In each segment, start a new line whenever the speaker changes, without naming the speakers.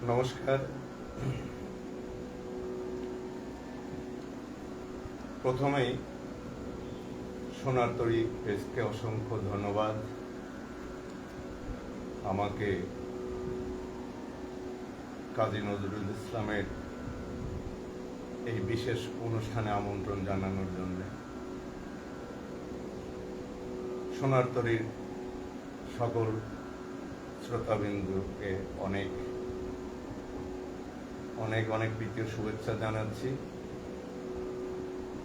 নমস্কার। প্রথমেই সোনার তরী প্রেসকে অসংখ্য ধন্যবাদ আমাকে কাজী নজরুল ইসলামের এই বিশেষ অনুষ্ঠানে আমন্ত্রণ জানানোর জন্য। সোনার তরীর সকল শ্রোতাবিন্দুকে অনেক অনেক অনেক প্রীতি ও শুভেচ্ছা জানাচ্ছি।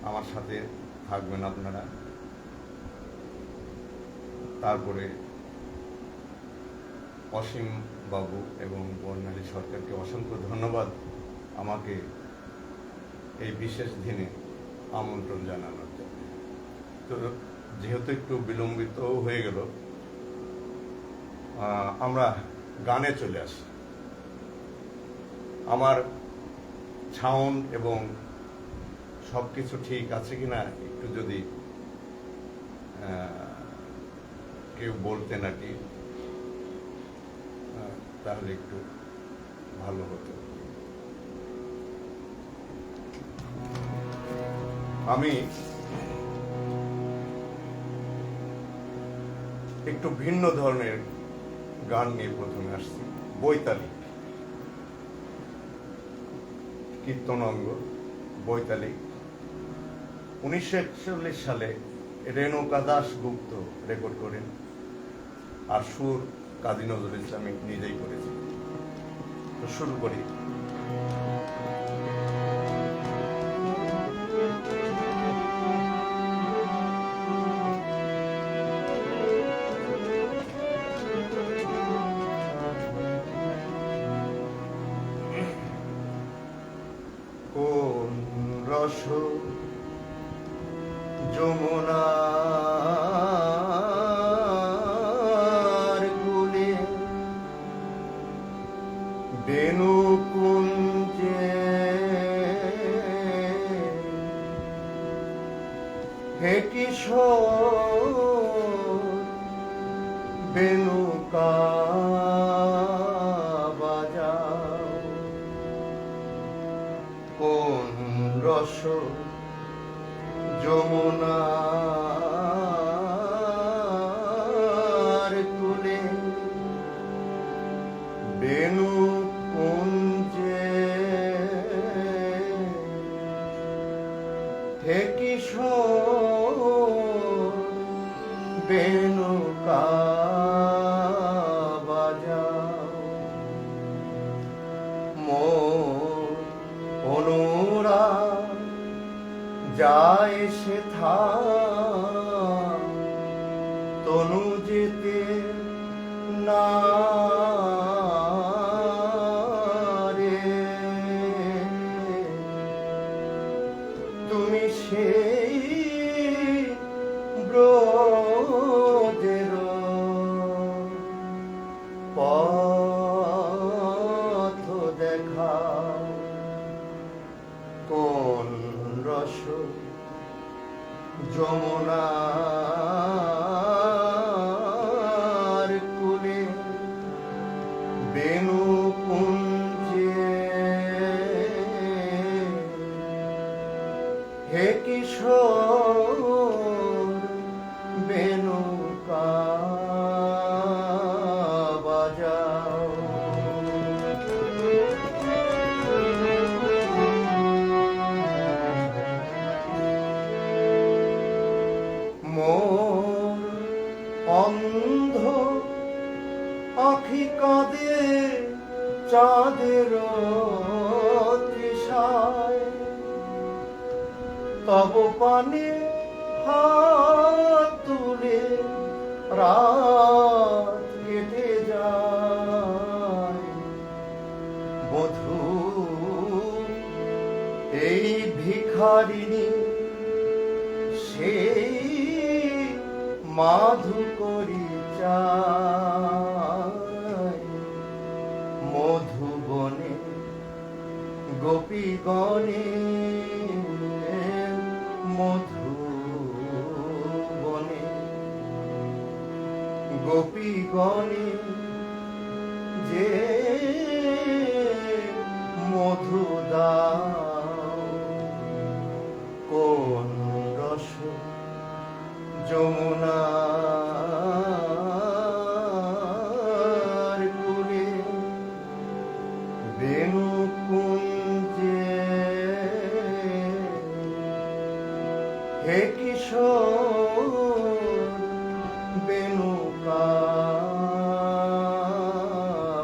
আমার সাথে থাকবেন আপনারা। তারপরে অসীম বাবু এবং বর্ণালী সরকারকে অসংখ্য ধন্যবাদ আমাকে এই বিশেষ দিনে আমন্ত্রণ জানানোর জন্য। তো যেহেতু একটু বিলম্বিত হয়ে গেল, আমরা গানে চলে আসি। আমার সাউন্ড এবং সব কিছু ঠিক আছে কিনা একটু যদি কেউ বলতেন আর কি, তাহলে একটু ভালো হতো। আমি একটু ভিন্ন ধরনের গান নিয়ে প্রথমে আসছি। বৈতালিক কীর্তনাঙ্গ বৈতালিক 1941 সালে রেণুকা দাশগুপ্ত রেকর্ড করেন, আর সুর কাজী নজরুল ইসলাম নিজেই করেছেন। তো শুরু করি। কোন রস যমুনার গুলে বেনু কুঞ্জে হে কিশোর বেনুকা রস যমুনার কুলে বেনু কুঞ্জে হে কিশোর বেনুকা বাজাও মোর অনুরাগ যায় সেথা তনু যেতে না রে, তুমি সেই ব্রজের পথ দেখাও। কোন রস যমুনার কুলে বেনু কুঞ্জে হে কিশোর বেনুকা বাজাও। মোর অন্ধ আখি কাঁদে চাঁদের তৃষায়, তব পানে হাত তুলে রাত কেটে যায়। বধূ এই ভিখারিণী সেই মাধুকরী চায়। মধুবনে গোপীগণে মধুবনে গোপীগণে যে মধু দাও কোন রস যমুনার কূলে বেণু কুঞ্জে হে কিশোর বেণু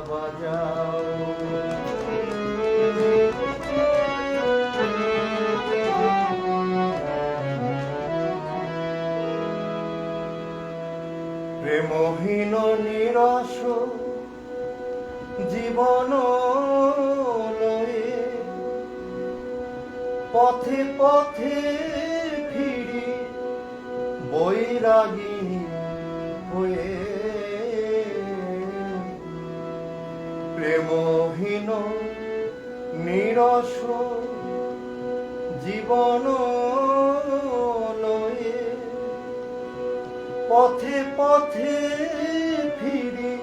বাজাও প্রেমহীন নিরস জীবন লয়ে পথে পথে ফিরি বৈরাগী হয়ে প্রেমহীন নিরস জীবন লয়ে পথে পথে ফিরি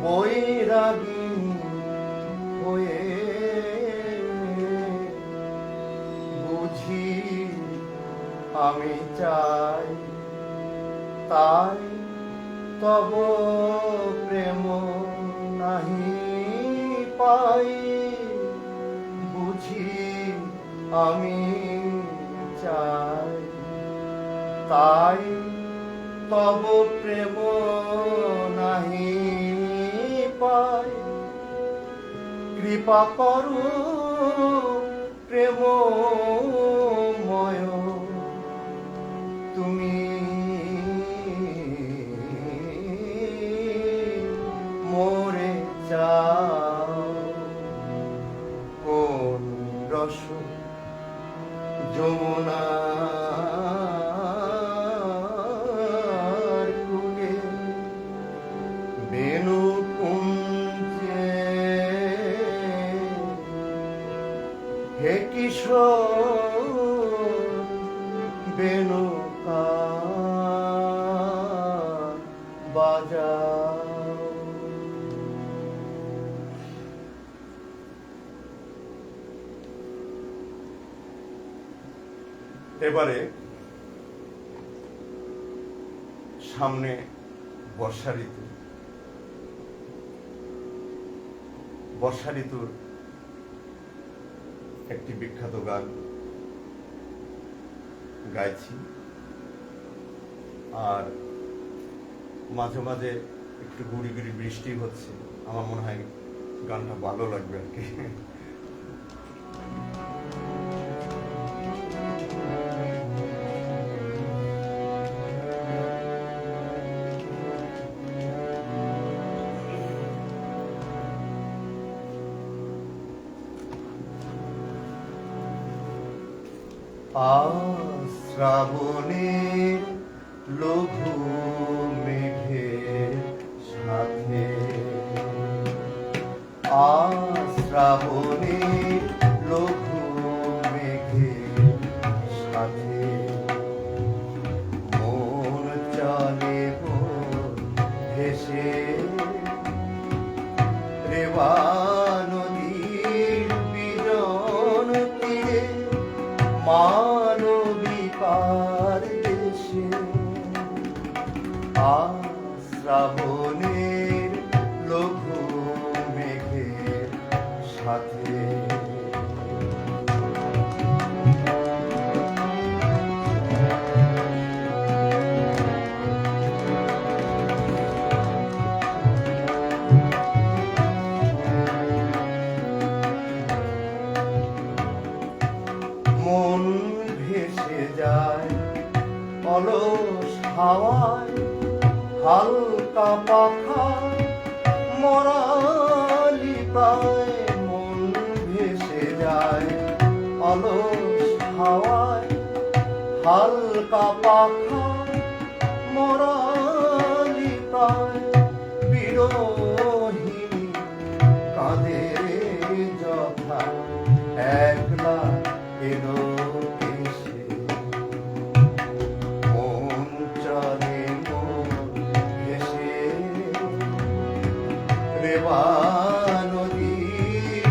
বৈরাগী হয়ে বুঝি আমি চাই তাই তব প্রেম নাহি পাই বুঝি আমি চাই তাই তব প্রেম নাহি পাই কৃপা করো প্রেমময় তুমি মোরে যাও কোন রস যমুনার কূলে বেণু কুঞ্জে হে কিশোর বেণু বাজাও। এবারে সামনে বর্ষা ঋতু, বর্ষা ঋতুর একটি বিখ্যাত গান গাইছি, আর মাঝে মাঝে একটু গুড়ি গুড়ি বৃষ্টি হচ্ছে, আমার মনে হয় গানটা ভালো লাগবে আর কি। শ্রাবণের লঘু মেঘের সাথে, শ্রাবণের লঘু মেঘের সাথে মন চলে ভেসে রেবা নদীর বিজন তীরে মানবিকার দেশে। শ্রাবণের লঘু মেঘের সাথে মন ভেসে যায় অলস হাওয়ায়, হালকা পাখায় মরালি প্রায়। মন ভেসে যায় অলস হাওয়ায়, হালকা পাখায় মরালি প্রায়। বিরোহিনী কাঁদে যথা একলা এলো এসে। মন চলে ভেসে রেবা নদীর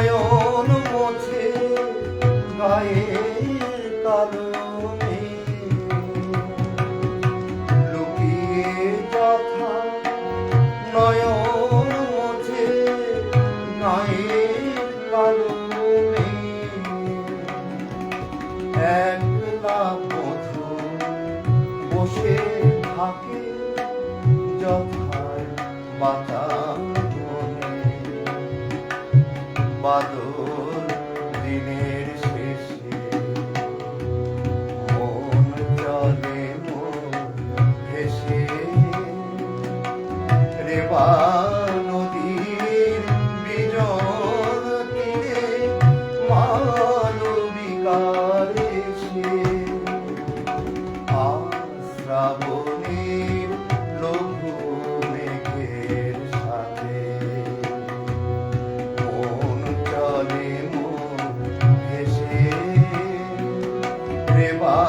নয়ন মোছে গায়ের কারণে লুকিয়ে কথা নয়ন মোছে গায়ের কারণে একলা বধূ বসে থাকে যথায় বাতাবনে বাদল দিনের শেষে মন চলে মন ভেসে রেবা নদীর বিজন তীরে মানবিকার এসে শ্রাবণের লঘু মেঘের সাথে মন চলে মন ভেসে রেবা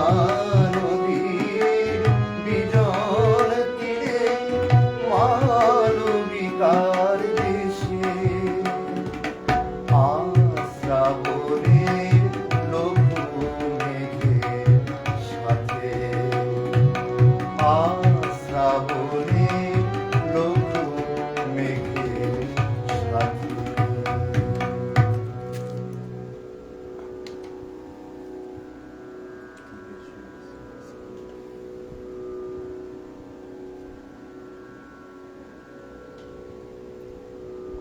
নদীর বিজন তীরে মানবিকার দেশে শ্রাবণের লঘু মেঘের সাথে শ্রাবণের লঘু মেঘের সাথে।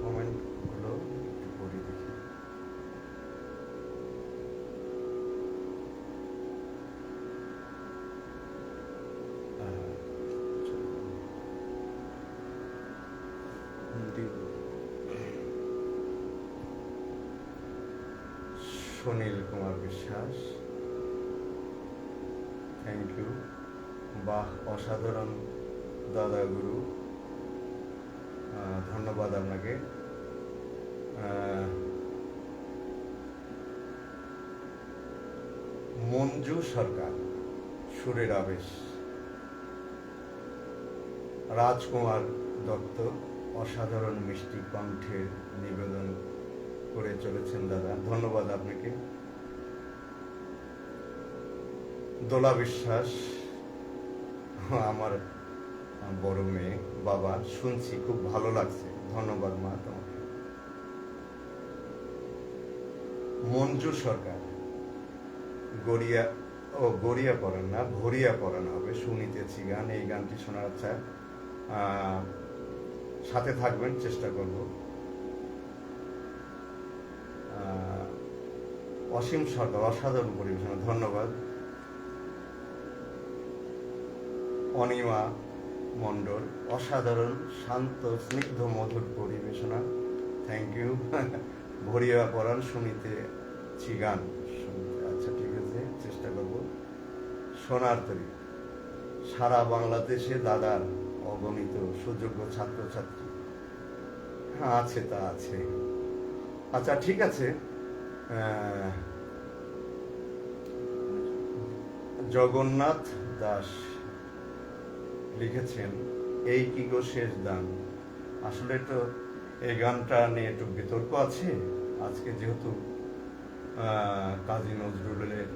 কমেন্টগুলো একটু পড়ে দেখি। Sunil Kumar Biswas, thank you. বাহ, অসাধারণ দাদা গুরু, ধন্যবাদ আপনাকে। মঞ্জু সরকার, সুরের আবেশ। রাজকুমার দত্ত, অসাধারণ মিষ্টি কণ্ঠের নিবেদন করে চলেছেন দাদা, ধন্যবাদ আপনাকে। দোলা বিশ্বাস, আমার বড় মেয়ে, বাবা, শুনছি খুব ভালো লাগছে, ধন্যবাদ মা তোমাকে। মঞ্জু সরকার, গড়িয়া পড়ান না, ভরিয়া পড়ানো হবে, শুনিতেছি গান, এই গানটি শোনার আচ্ছা, সাথে থাকবেন, চেষ্টা করব। অসীম সরকার, অসাধারণ পরিবেশনা, ধন্যবাদ। অনিমা মণ্ডল, অসাধারণ শান্ত স্নিগ্ধ মধুর পরিবেশনা, থ্যাংক ইউ। ভরিয়া পড়ান, শুনিতেছি গান, আচ্ছা ঠিক আছে, চেষ্টা করব। সোনার তরী, সারা বাংলাদেশে দাদার অগণিত সুযোগ্য ছাত্রছাত্রী, হ্যাঁ আছে, তা আছে, আচ্ছা ঠিক আছে। জগন্নাথ দাস লিখেছেন, এই কি গো শেষ দান। আসলে তো এই গানটা নিয়ে একটু বিতর্ক আছে। আজকে যেহেতু কাজী নজরুলের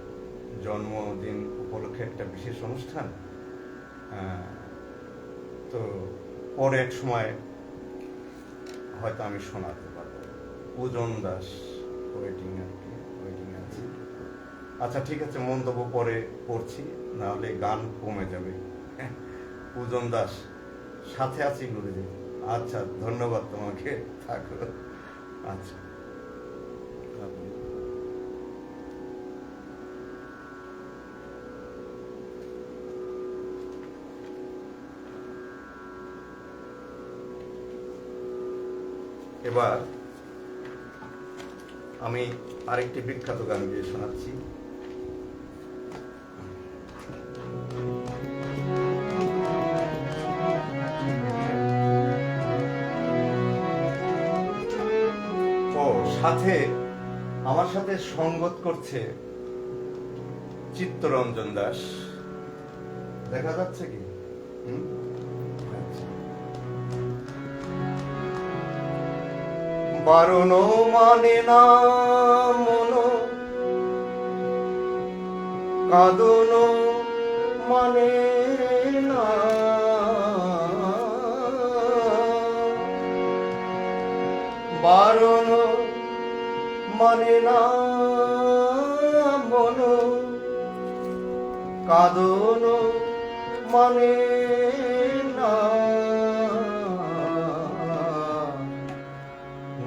জন্মদিন উপলক্ষে একটা বিশেষ অনুষ্ঠান, তো পরে এক সময় হয়তো আমি শোনাতে পারবো। পূজন দাস ওয়েটিং আছে। আচ্ছা ঠিক আছে, মন্তব্য পরে পড়ছি, নাহলে গান কমে যাবে। পূজন দাস, সাথে আছি গুরুজি। আচ্ছা, ধন্যবাদ তোমাকে, থাকো। আচ্ছা, এবার আমি আরেকটি বিখ্যাত গান গিয়ে শোনাচ্ছি। সাথে আমার সাথে সঙ্গত করছে চিত্তরঞ্জন দাস, দেখা যাচ্ছে কি? বারণ মানে না মন, কাঁদন মানে না, বারণ মানে না মন, কাঁদন মানে না,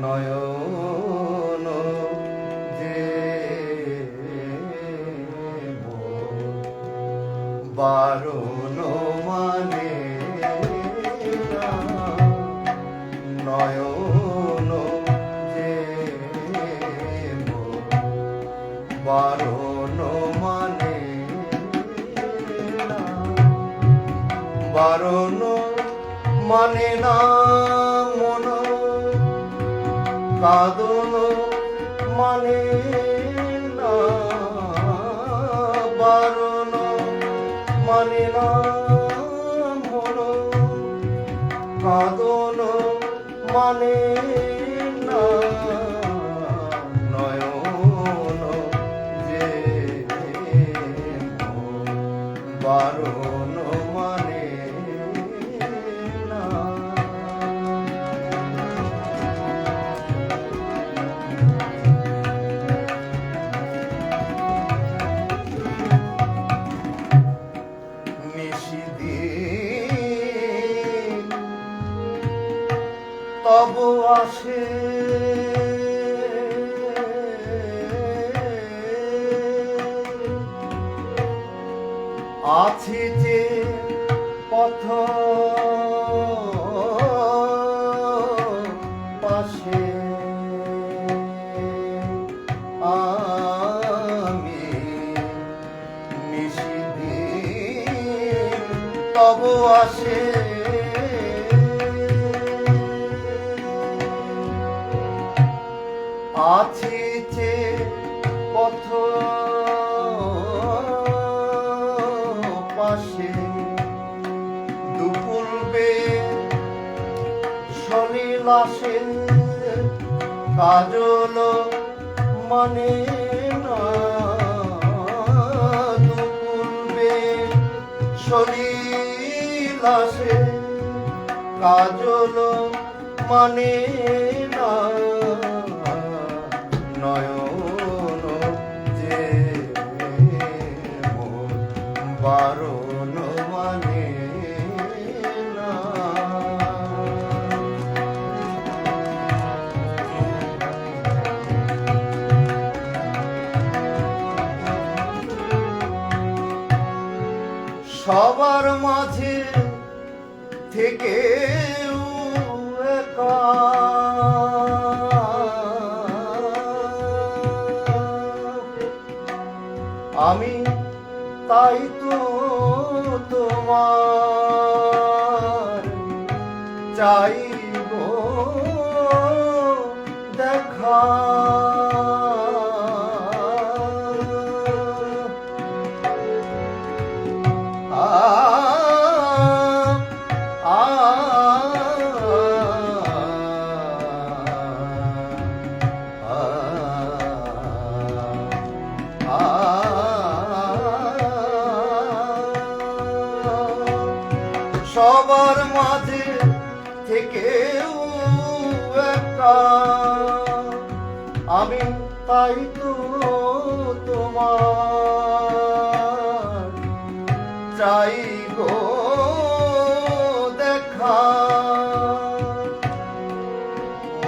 নয়ন যে বারণ মানে না, নয়ন যে বারণ মানে না, বারণ মানে না মন, কাঁদন মানে না, বারণ মানে না মন, কাঁদন মানে না, নয়ন যে বারণ মানে না। নিশিদিন তব আসে আছি যে পথ পাশে, আমি নিশিদিন তব আসে আছি যে পথ পাশে, দুপুরবে সলিলাসে কাজল মানে না, দুপুরবে সলিলাসে কাজল মানে না, নয়ন যে বারণ মানে না। সবার মাঝে থেকে একা আমি, তাই তো তোমার চাইব দেখা, সবার মাঝে থেকেও একা আমি, তাই তো তোমার চাই গো দেখা,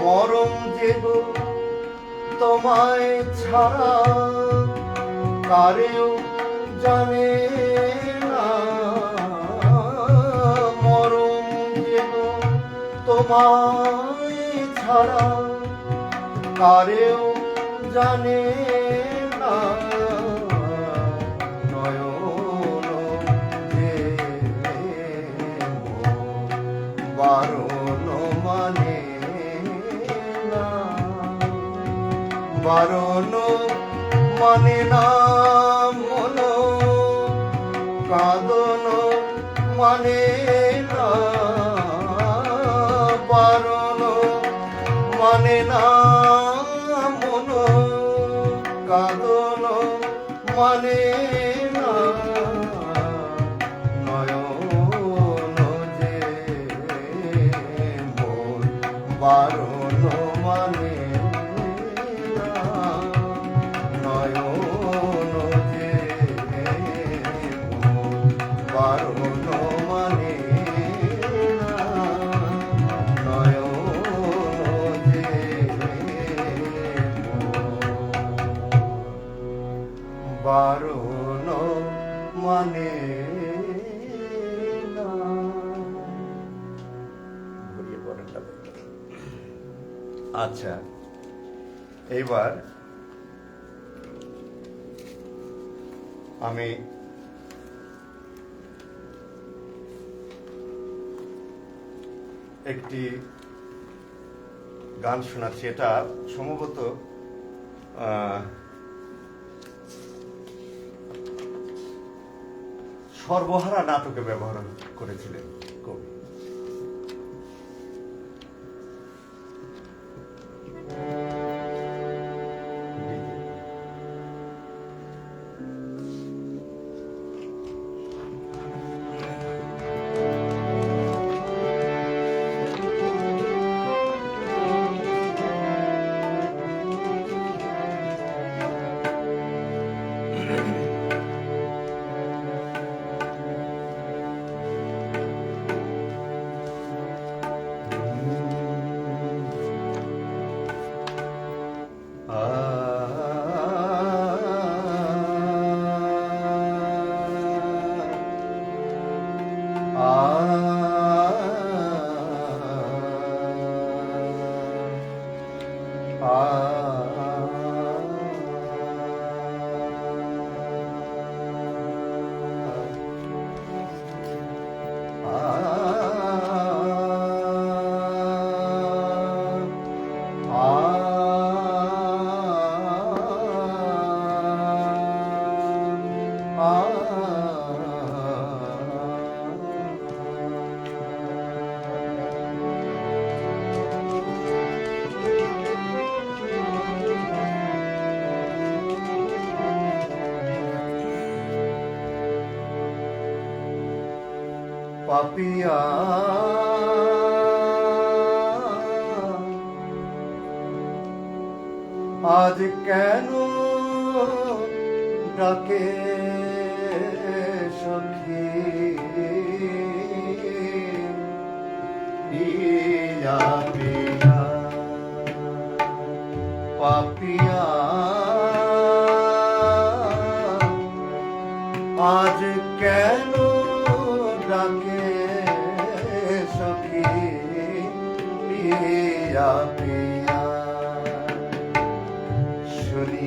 মরম যে গো তোমায় ছাড়া কারেও জানে না, মরম যে গো তোমায় ছাড়া কারেও জানে না, নয়ন যে বারণ মানে না, বারণ মানে না মন, কাঁদন মানে না, বারণ মানে না মন কাঁদন মানে না নয়ন যে মন বারণ মানে না নয়ন যে মন বারণ মানে না নয়ন যে বারণ মানে না। আচ্ছা, এইবার আমি একটি গান শোনাচ্ছি। এটা সম্ভবত সর্বহারা নাটকে ব্যবহার করেছিলেন কবি। পাপিয়া আজ কেন ডাকে সখী পিয়া পিয়া পাপিয়া আজ কেন ডাকে সখী পিয়া পিয়া শুনি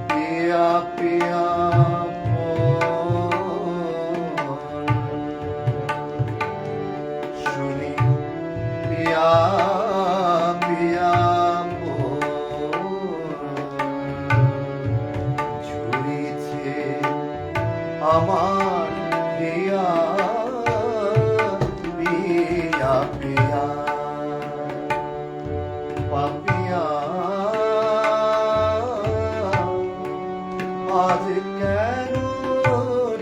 পিয়া পিয়া শুনি পিয়া পিয়া ঝুরিছে আমার পিয়া পিয়া পিয়া পাপিয়া আজ কেন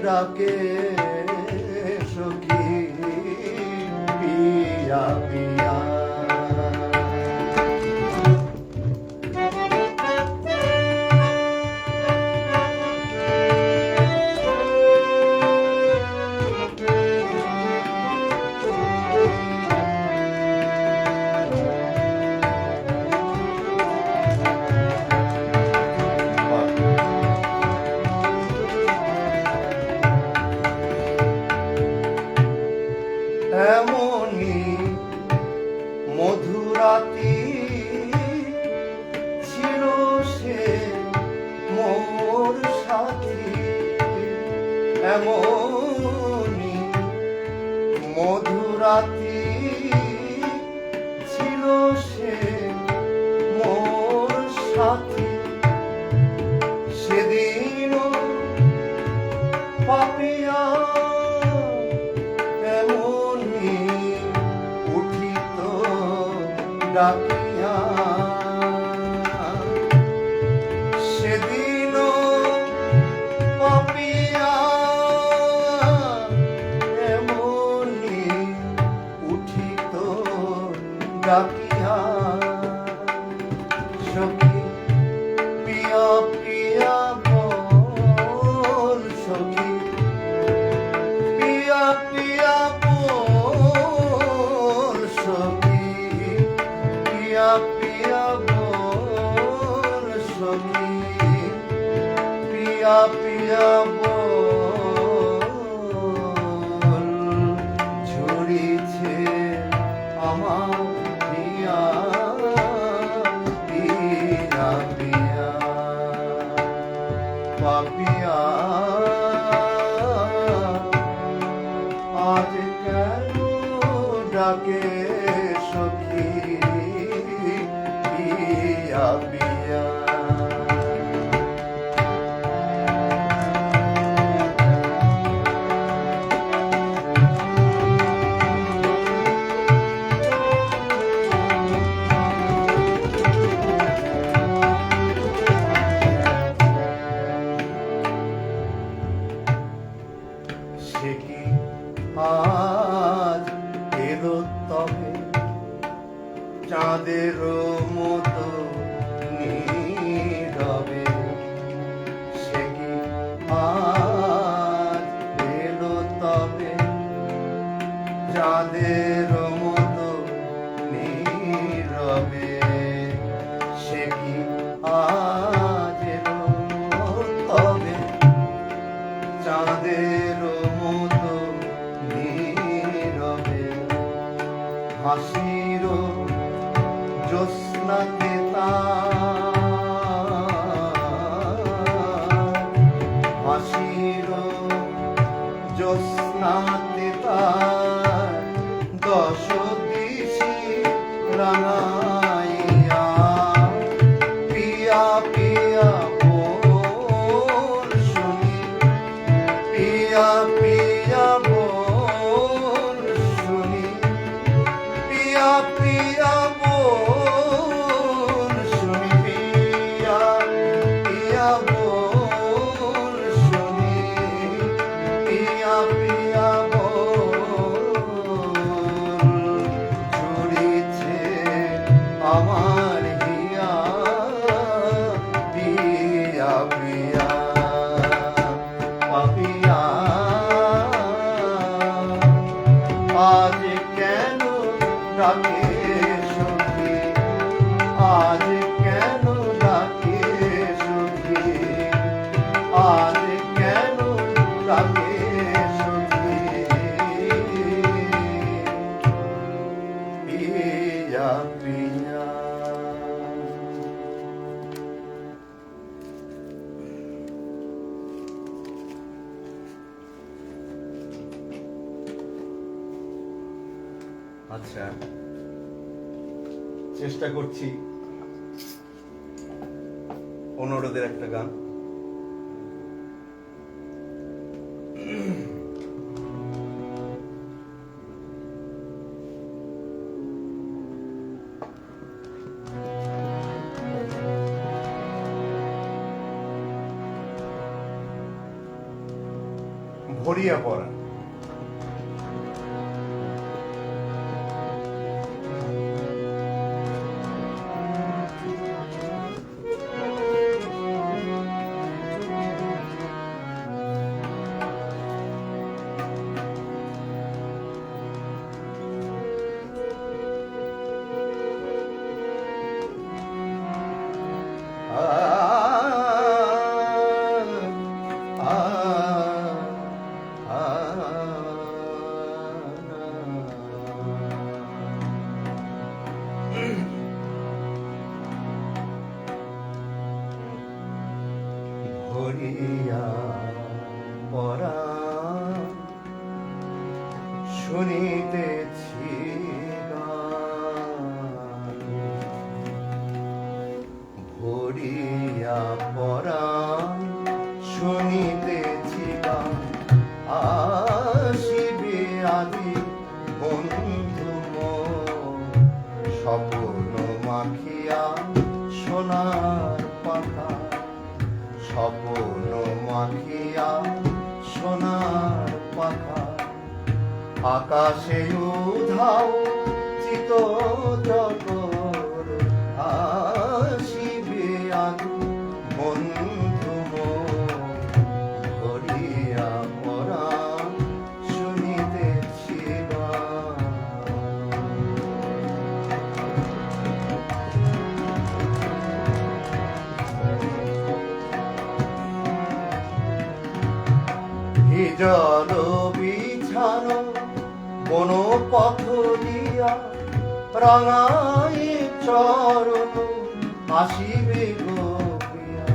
ডাকে সখী পিয়া পিয়া এমনি মধুরাতি ছিল সে মোর সাথী এমনি মধুরাতি ছিল সে মোর সাথী সেদিন পাপিয়া ডাকি সখী পিয়া পিয়া বল সখী পিয়া পিয়া বল সখী পিয়া পিয়া বল সখী পিয়া পিয়া বল ঝরিছে আমার পিয়া পিয়া পিয়া পাপিয়া আজ কেন ডাকে সখী পিয়া পিয়া সে কি আজ এলো তবে চাঁদের মতো নীরবে সে কি আজ এলো তবে চাঁদের মতো নীরবে সে কি আজ এলো তবে চাঁদের মতো নীরবে হাসির জ্যোৎস্নাতে হাসির জ্যোৎস্নাতে দশ দিশি রাঙাইয়া পিয়া পিয়া বল শুনি পিয়া পিয়া বল শুনি পিয়া পিয়া বল শুনি পিয়া পিয়া বল শুনি পিয়া পিয়া বল ঝরিছে আমার হিয়া পিয়া পিয়া পাপিয়া আজ কেন ডাকে সখী আজ কেন ডাকে সখী আজ কেন ডাকে সখী পিয়া পিয়া আচ্ছা চেষ্টা করছি অনুরোধের একটা গান ভরিয়া পড়া ভরিয়া পড়া শুনিতেছি গান ভরিয়া পড়া শুনিতেছি গান আসিবে আদি বন্ধু স্বপ্ন মাখিয়া সোনার পাখা স্বপ্ন মাখিয়া সোনার পাখা আকাশে উধাও চিত জগর আসি জল বিছানো কোন পথ দিয়া রাঙায় চরণ আসিবে গো প্রিয়া।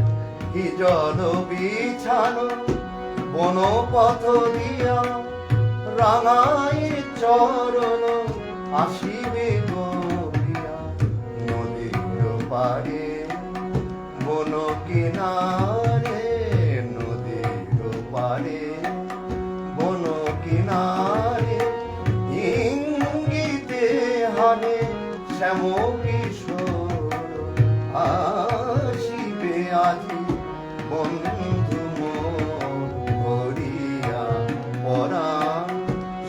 হি জল বিছানো কোন পথ দিয়া রাঙায় চরণ আসিবে গো প্রিয়া। নদীর পারে বন কিনারে, নদীর পারে বন কিনারে ইঙ্গিতে হানে শ্যাম কিশোর আসিবে আজি বন্ধু মোর ভরিয়া পরাণ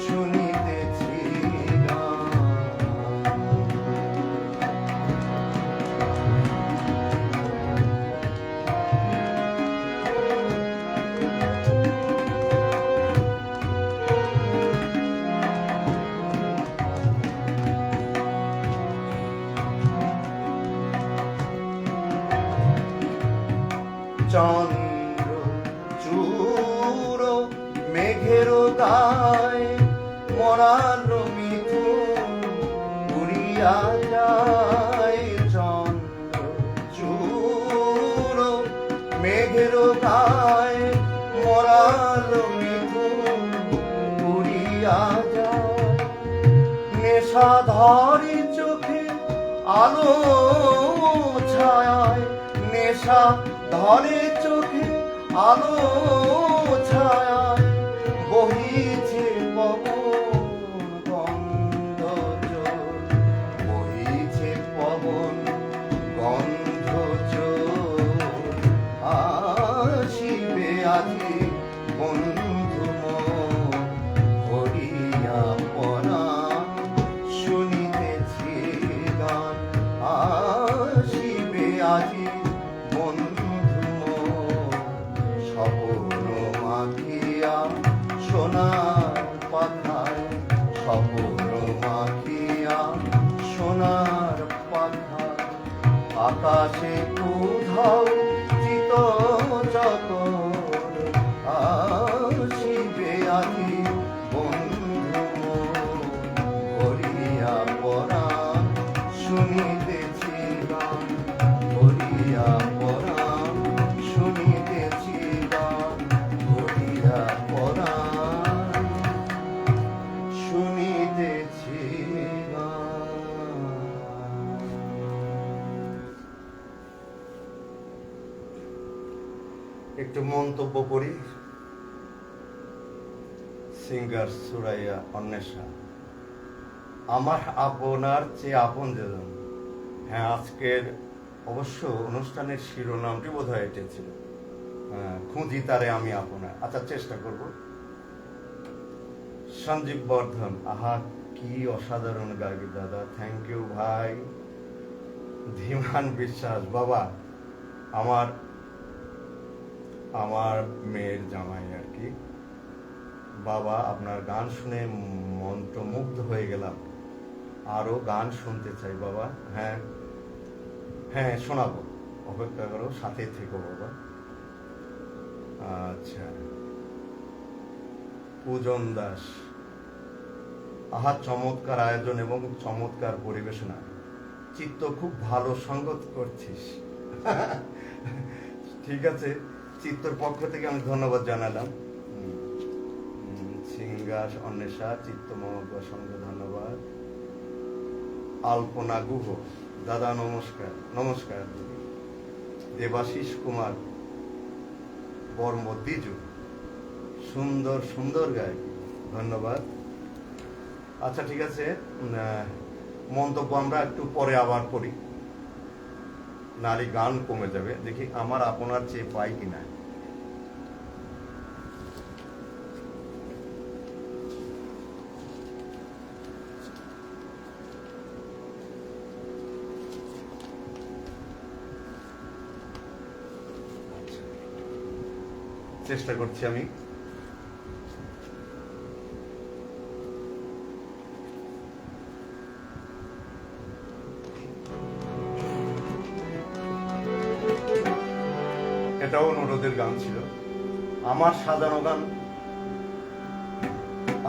শুনিতেছি গান। চন্দ্র চূড় মেঘের গায়ে মরার মিথুন উড়িয়া যায়। চন্দ্র চূড় মেঘের গায়ে মরার মিথুন উড়িয়া যায়। নেশাধরি চোখে আলো ছায়, নেশা ধরে চোখে আলো ছায় বহিছে পবন গন্ধ জোর, বহিছে পবন গন্ধ জোর আসিবে আজি বন্ধু মোর ভরিয়া পরাণ শুনিতেছি গান। আসিবে আজি বন্ধু স্বপ্ন মাখিয়া সোনার পাখায়, স্বপ্ন মাখিয়া সোনার পাখায় আকাশে কোথাও চিত চকর আসিবে আজি বন্ধু মোর ভরিয়া পরাণ শুনিতেছি গান। ভরিয়া পরাণ শুনিতেছি গান, ভরিয়া পরাণ শুনিতেছি গান। একটু মন্তব্য করি। সিঙ্গার সুরাইয়া অন্বেষা, আমার আপনার চেয়ে আপন যেজন। হ্যাঁ, আজকের অবশ্য অনুষ্ঠানের শিরোনামটি বোধহয় এটা ছিল, খুঁজি তারে আমি আপনার। আচ্ছা, চেষ্টা করব। সঞ্জীব বর্ধন, আহা কি অসাধারণ গাবি দাদা, থ্যাংক ইউ ভাই। ধীমান বিশ্বাস, বাবা আমার আমার মেয়ের জামাই আর কি, বাবা আপনার গান শুনে মন্ত্রমুগ্ধ হয়ে গেলাম, আরো গান শুনতে চাই বাবা। হ্যাঁ হ্যাঁ, শোনাবো, অপেক্ষা করো, সাথে থেকো বাবা। আচ্ছা, পূজন দাস, আহা চমৎকার আয়োজন এবং চমৎকার পরিবেশনা, চিত্ত খুব ভালো সঙ্গত করছিস। ঠিক আছে, চিত্তর পক্ষ থেকে আমি ধন্যবাদ জানালাম। সিঙ্গার অন্বেষা, চিত্ত মহব্বা সঙ্গে ধন্যবাদ। আলপনা গুহ, দাদা নমস্কার। নমস্কার। দেবাশিস কুমার বর্ম দ্বিজু, সুন্দর সুন্দর গায়, ধন্যবাদ। আচ্ছা ঠিক আছে, মন্তব্য আমরা একটু পরে আবার করি, নারী গান কমে যাবে। দেখি আমার আপনার চেয়ে পাই কিনা। চেষ্টা করছি আমি। এটাও অনুরোধের গান ছিল। আমার সাজানো গান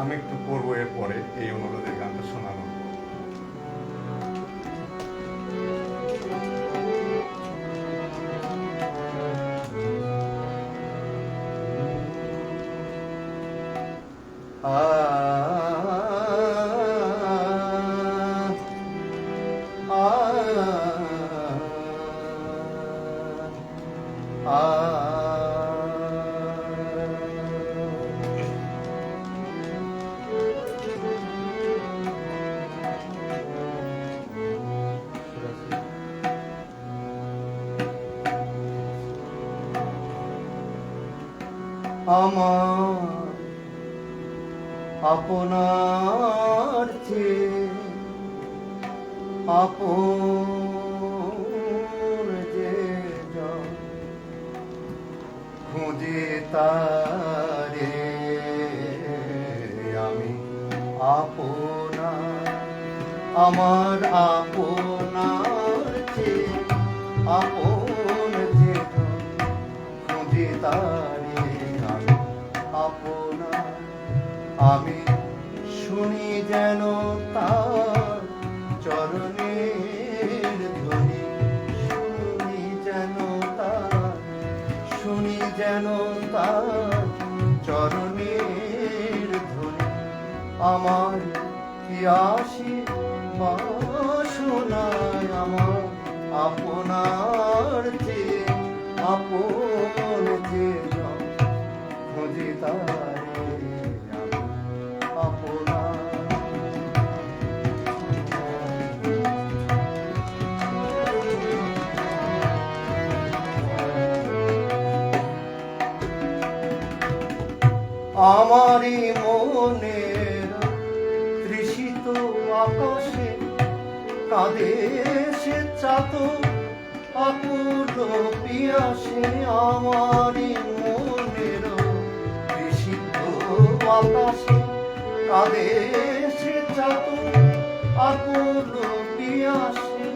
আমি একটু পড়বো এরপরে এই অনুরোধের গানটা শোনানোর পর। আমার আপনার চেয়ে আপন যে জন, খুঁজে তারে আমি আপনার, আমার আপনার চেয়ে আপন যে জন, খুঁজে তারে আমি আপনার। আমি শুনি যেন তার চরণের ধ্বনি, শুনি যেন তার চরণের ধ্বনি। আমার কি আসি বাসনায়, আমার আপনার চেয়ে আপন যে জন, খুঁজি তারে আমি আপনার। আমারই মনের তৃষিত আকাশে কাঁদে সে চাত আকুল পিয়াসে। আমারই মনের তৃষিত আকাশে কাঁদে সে চাত আকুল পিয়াসে।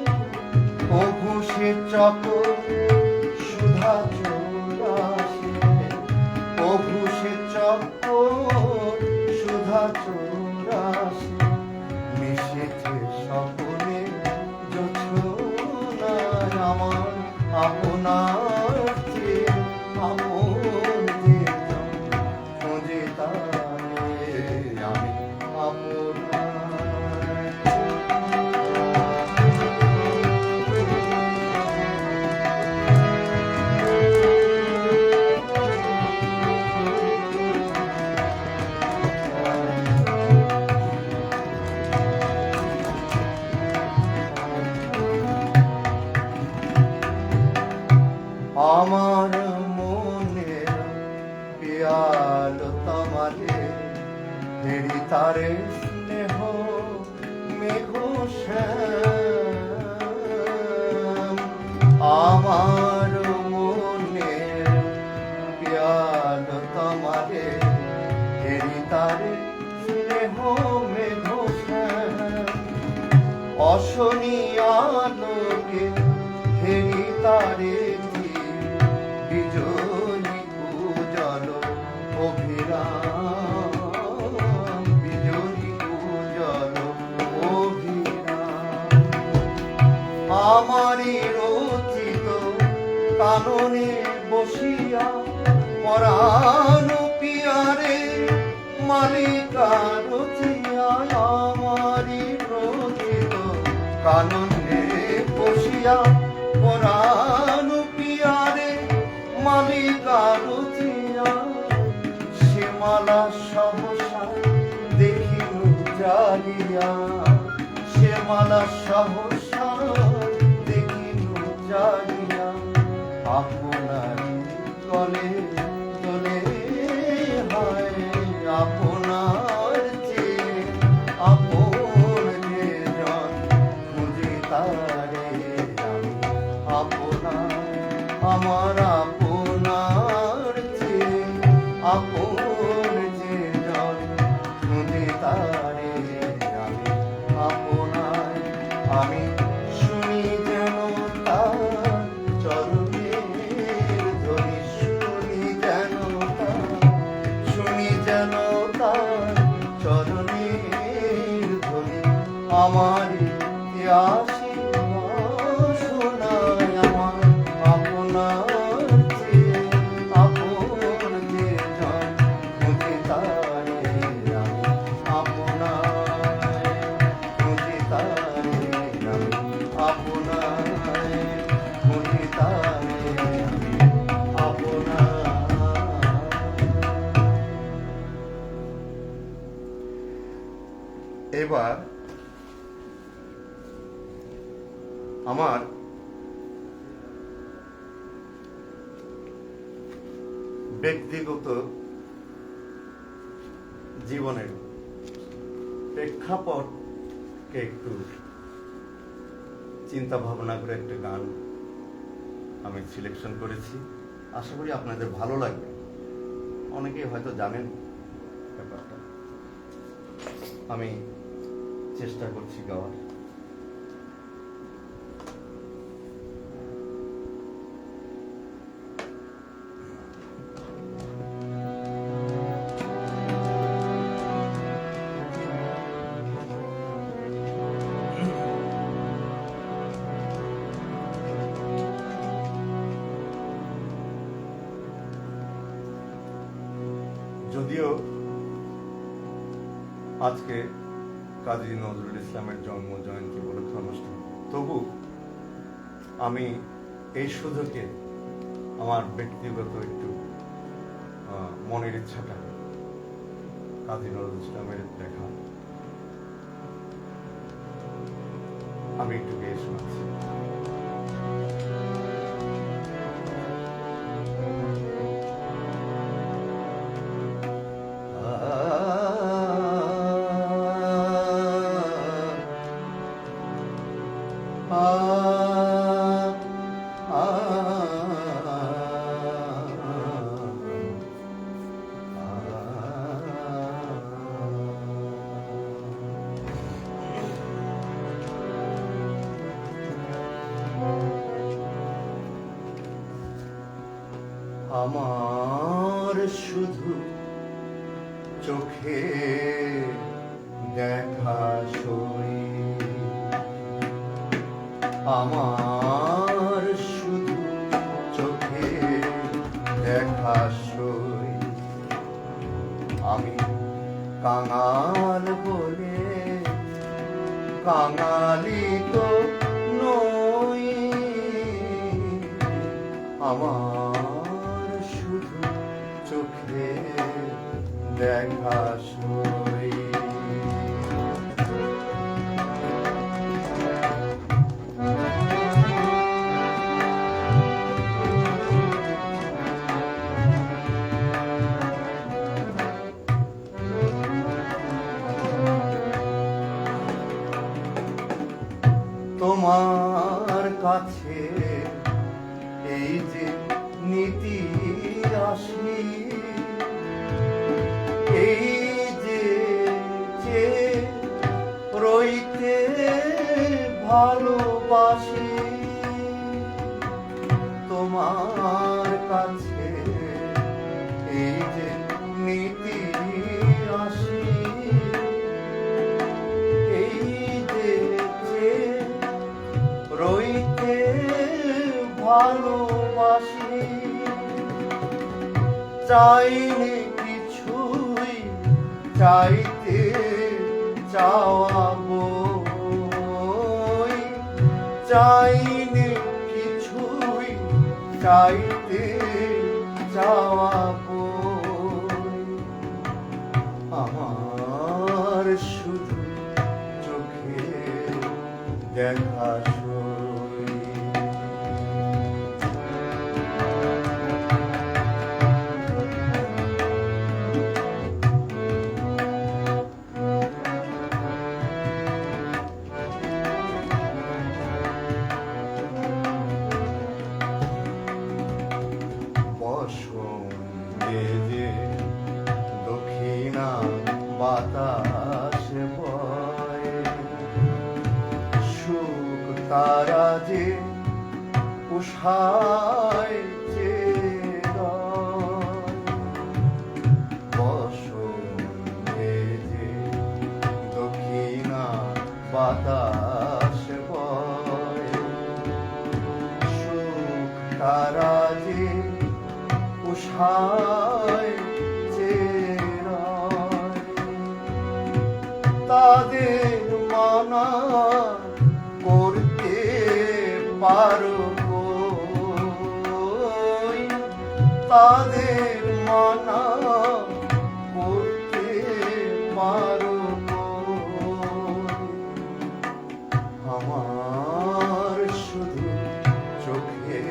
প্রভু সে চাত সুধা চৌরাশে, প্রভু সে চক্র সুধা চৌরাশে। মিশেছে স্বপনে জোছনায়, আমার আপনার চেয়ে আপন যে জন, খুঁজে তারে আমি আপনার। আমার মনের পিয়াল তোমারে হেরি তারে স্নেহ মেঘ শ্যাম। আমার মনের পিয়াল তোমারে হেরি তারে স্নেহ মেঘ শ্যাম। অশনি আলোকে হেরি তারে বিজয়ী উজ্জ্বল অভিরাম, বিজয়ী উজ্জ্বল অভিরাম। আমারই রচিত কাননে বসিয়া পরাণ পিয়ারে মালিকা রচিয়া। আমারই রচিত কাননে বসিয়া পরাণ পিয়ারে মালিকা রচিয়া। সে মালা সহসা দেখিনু জালিয়া, সে মালা সহসা দেখিনু জালিয়া। আপনার গলে গলে হয় আপনার চেয়ে আপন যে জন, খুঁজি তারে আমি আপনার। আমার আপনার চেয়ে আপন যে জন, খুঁজি তারে আমি আপনার। আমি শুনি যেন তার চরণের ধ্বনি, শুনি যেন তার এবার আমার ব্যক্তিগত জীবনের প্রেক্ষাপটকে একটু চিন্তা ভাবনা করে একটা গান আমি সিলেকশন করেছি। আশা করি আপনাদের ভালো লাগবে। অনেকেই হয়তো জানেন ব্যাপারটা, আমি চেষ্টা করছি গাওয়ার। যদিও আজকে কাজী নজরুল ইসলামের জন্ম জয়ন্তী উপলক্ষে অনুষ্ঠান, তবু আমি এই সুযোগে আমার ব্যক্তিগত একটু মনের ইচ্ছাটা কাজী নজরুল ইসলামের লেখা আমি একটু গেয়ে শোনাচ্ছি। আমার শুধু চোখে দেখা সই, আমার শুধু চোখে দেখা সই, আমি কাঙাল বলে কাঙালি তো নই, আমার শুধু চোখে দেখা সই। তোমার কাছে এই যে নীতি আসি, এই যে রইতে ভালোবাসি, তোমার কাছে এই যে নীতি আসি, এই যে রইতে ভালোবাসি, চাইনি কিছুই চাইতে চাওয়াবো, চাইনি কিছুই চাইতে চাওয়াবো, আমার শুধু চোখে দেখা সই। বসন্তে যে দক্ষিণা বাতাস বয়, সুখ তারা যে উষায় বসন্তে যে দক্ষিণা বাতাস বয়, সুখ তারা যে উষায় তাদের মানা করতে পারো, তাদের মানা করতে পারো, চোখে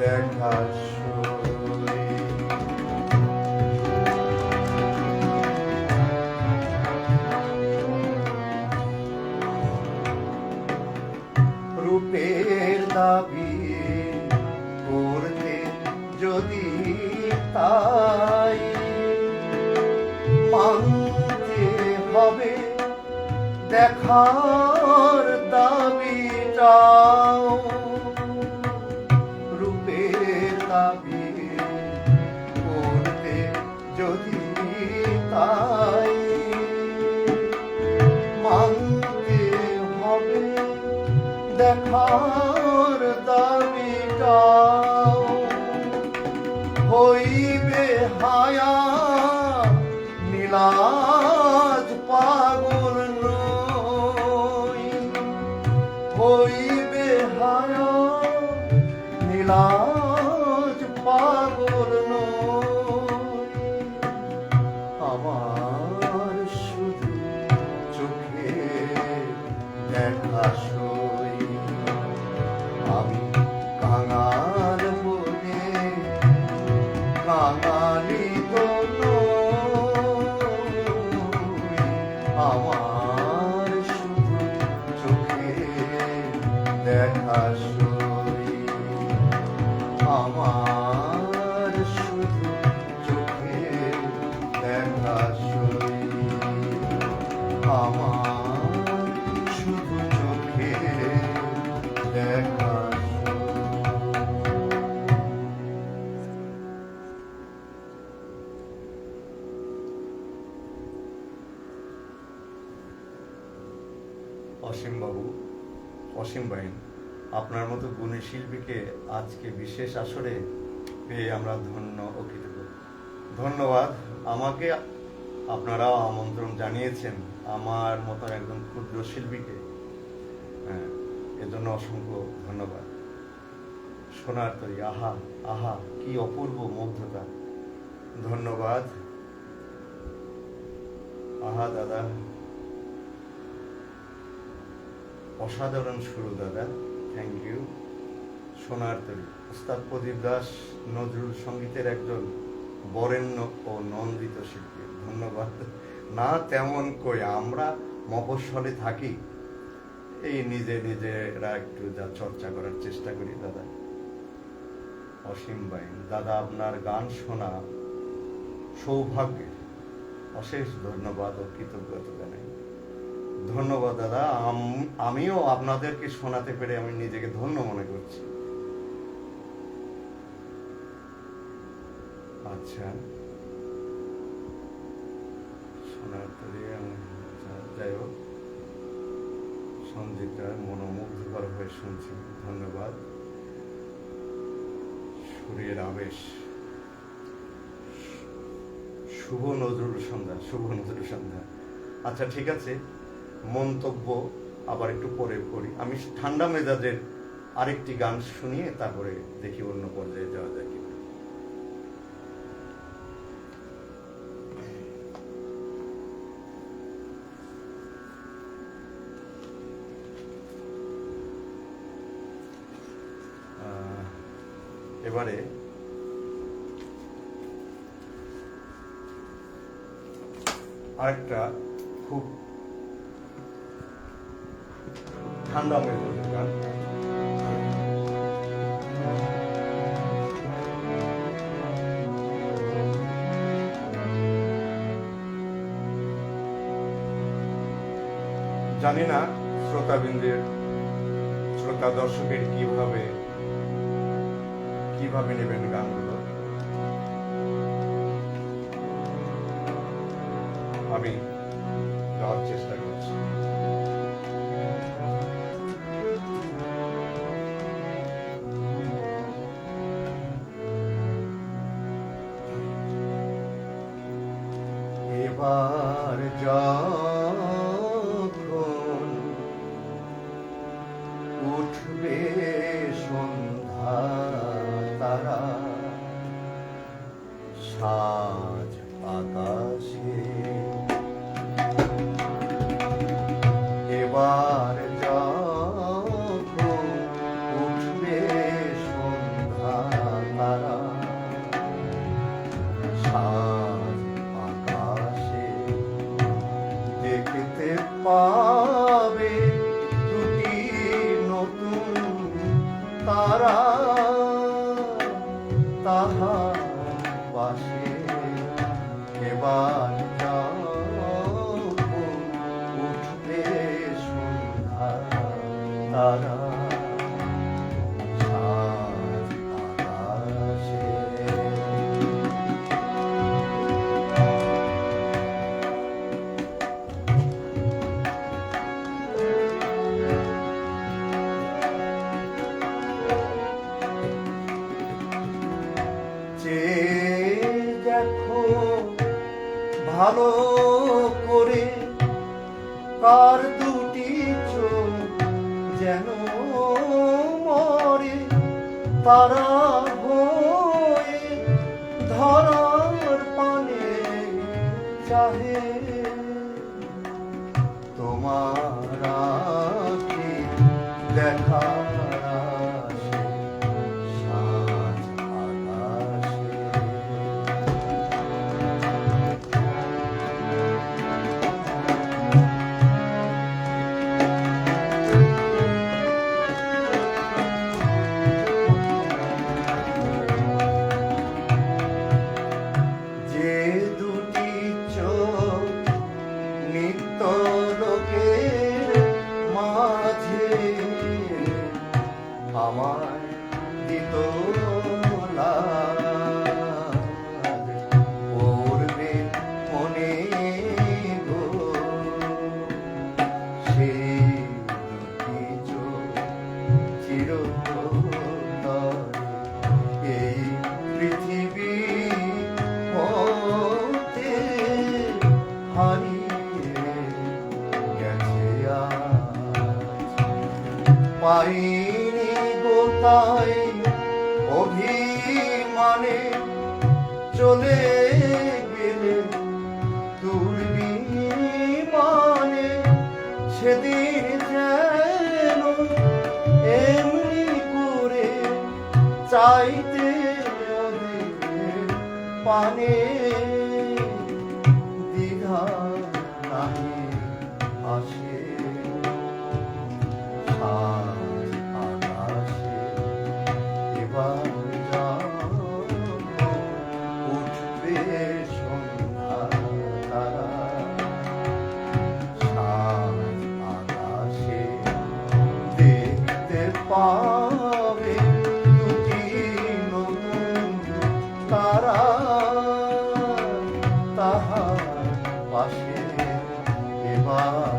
দেখা সই। রূপের দাবি করতে যদি তাই মানতে হবে দেখার দাবিটাও। রূপের দাবি করতে যদি তাই মানতে হবে দেখার দাবিটাও। হইবে হায়া নীলাজ পাগল নই। হইবে হায়া নীলাজ পাগল নই। আমার শুধু চোখে দেখা সই। আমি কাঙাল বলে কাঙালি তো নই। আমার শুধু চোখে দেখা সই। আমার শুধু চোখে দেখা সই। আমার শুধু চোখে দেখা সই। অসীম বাবু, অসীম বাইন, আপনার মতো গুণী শিল্পীকে আজকে বিশেষ আসরে পেয়ে আমরা ধন্য ও কৃতজ্ঞ। ধন্যবাদ। আমাকে আপনারাও আমন্ত্রণ জানিয়েছেন আমার মতো একজন ক্ষুদ্র শিল্পীকে, এজন্য অসংখ্য ধন্যবাদ। সোনার তরী, আহা আহা কি অপূর্ব মুগ্ধতা। ধন্যবাদ। আহা দাদা, অসাধারণ শুরু দাদা, থ্যাংক ইউ। সোনার তরী, উস্তাদ প্রদীপ দাস নজরুল সঙ্গীতের একজন বরেণ্য ও নন্দিত শিল্পী। ধন্যবাদ। না তেমন কই, আমরা মফস্বলে থাকি, এই নিজেরা একটু যা চর্চা করার চেষ্টা করি দাদা। অসীম বাইন, দাদা আপনার গান শোনা সৌভাগ্যের, অশেষ ধন্যবাদ ও কৃতজ্ঞতা জানাই। ধন্যবাদ দাদা। আমিও আপনাদেরকে শোনাতে পেরে আমি নিজেকে ধন্য মনে করছি। আচ্ছা, শোনার তরী, যাই হোক, সঞ্জিত রায় মনোমুগ্ধকর হয়ে শুনছি। ধন্যবাদ। সুরের আবেশ, শুভ নজরুল সন্ধ্যা, শুভ নজরুল সন্ধ্যা। আচ্ছা ঠিক আছে, মন্তব্য আবার একটু পরে করি। আমি ঠান্ডা মেজাজের আরেকটি গান শুনিয়ে তারপরে দেখি অন্য পর্যায়ে যাওয়া যায় কিনা। এবারে আরেকটা খুব ঠান্ডা মেজাজের গান। জানি না শ্রোতা দর্শকের কিভাবে নেবেন গানগুলো। আমি গাওয়ার চেষ্টা করছি। এবার যখন উঠবে সন্ধ্যা তারা সাজ আকাশে, এবার যখন উঠবে তাহার পাশে এবার উঠবে সন্ধ্যা তারা সাত আকাশে। দেখো ভালো করে কার দুটি চোখ যেন মরে তারা হয়ে ধরার পানে চাহে তোমার আঁখে দেখা আমায় দিত পড়বে মনে গো সেই চিরতরে এই পৃথিবী হতে হারিয়ে গেছে পাইনি গোতায় অভিমানে চলে গেলে দুর্বিমানে সেদিন যেন এমনি করে চাইতে পানে দ্বিধা নাহি আসে আকাশে এবার উঠবে সন্ধ্যা তারা সাত আকাশে দেখতে পাবে দুটি নতুন তারা তাহার পাশে এবার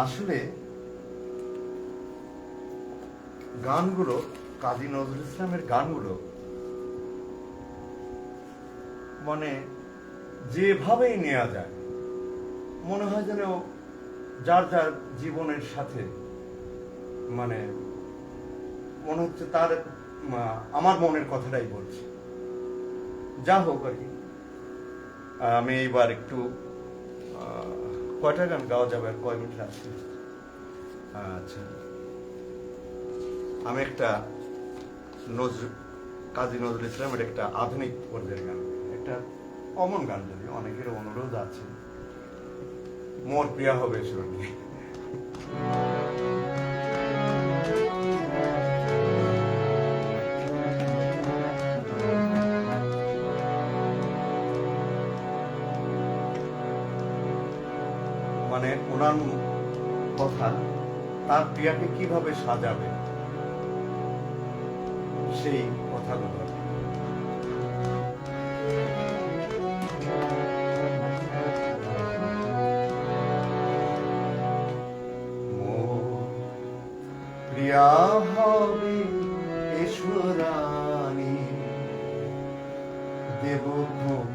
আসলে গানগুলো কাজী নজরুল ইসলামের গানগুলো মানে যেভাবেই নেওয়া যায় মনে হয় যেন যার যার জীবনের সাথে মানে মনে হচ্ছে তার আমার মনের কথাটাই বলছি। যা হোক আর কি, আমি এইবার একটু কয়টা গান গাওয়া যাবে আর কয় মিনিট আছে? আচ্ছা, আমি একটা কাজী নজরুল ইসলামের একটা আধুনিক পর্যায়ের গান, একটা কমন গান, যদি অনেকের অনুরোধ আছে, মোর প্রিয়া হবে শুনলে। মানে ওনার কথা তার প্রিয়াকে কিভাবে সাজাবে সেই কথাগুলো। প্রিয়া হবে ঈশ্বরানী দেব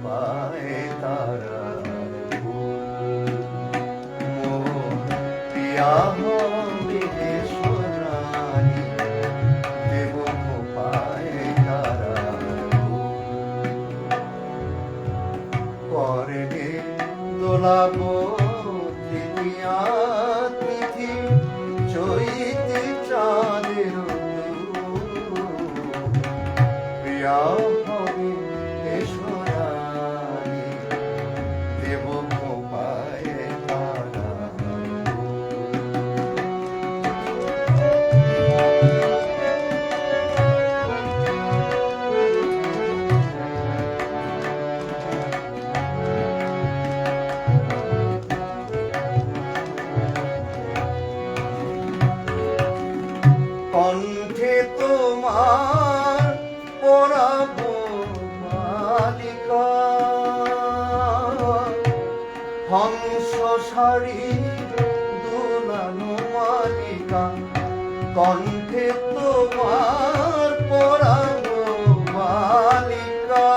পায় তারা প্রিয়া হবে ঈশ্বরানী দেব পায় তারা পরে দোলাব তৃতীয়া তিথি চৈতে চাঁদের প্রিয়া হবে এসো হংস শাড়ি দুলানো মালিকা, কণ্ঠে তোমার পরানো মালিকা।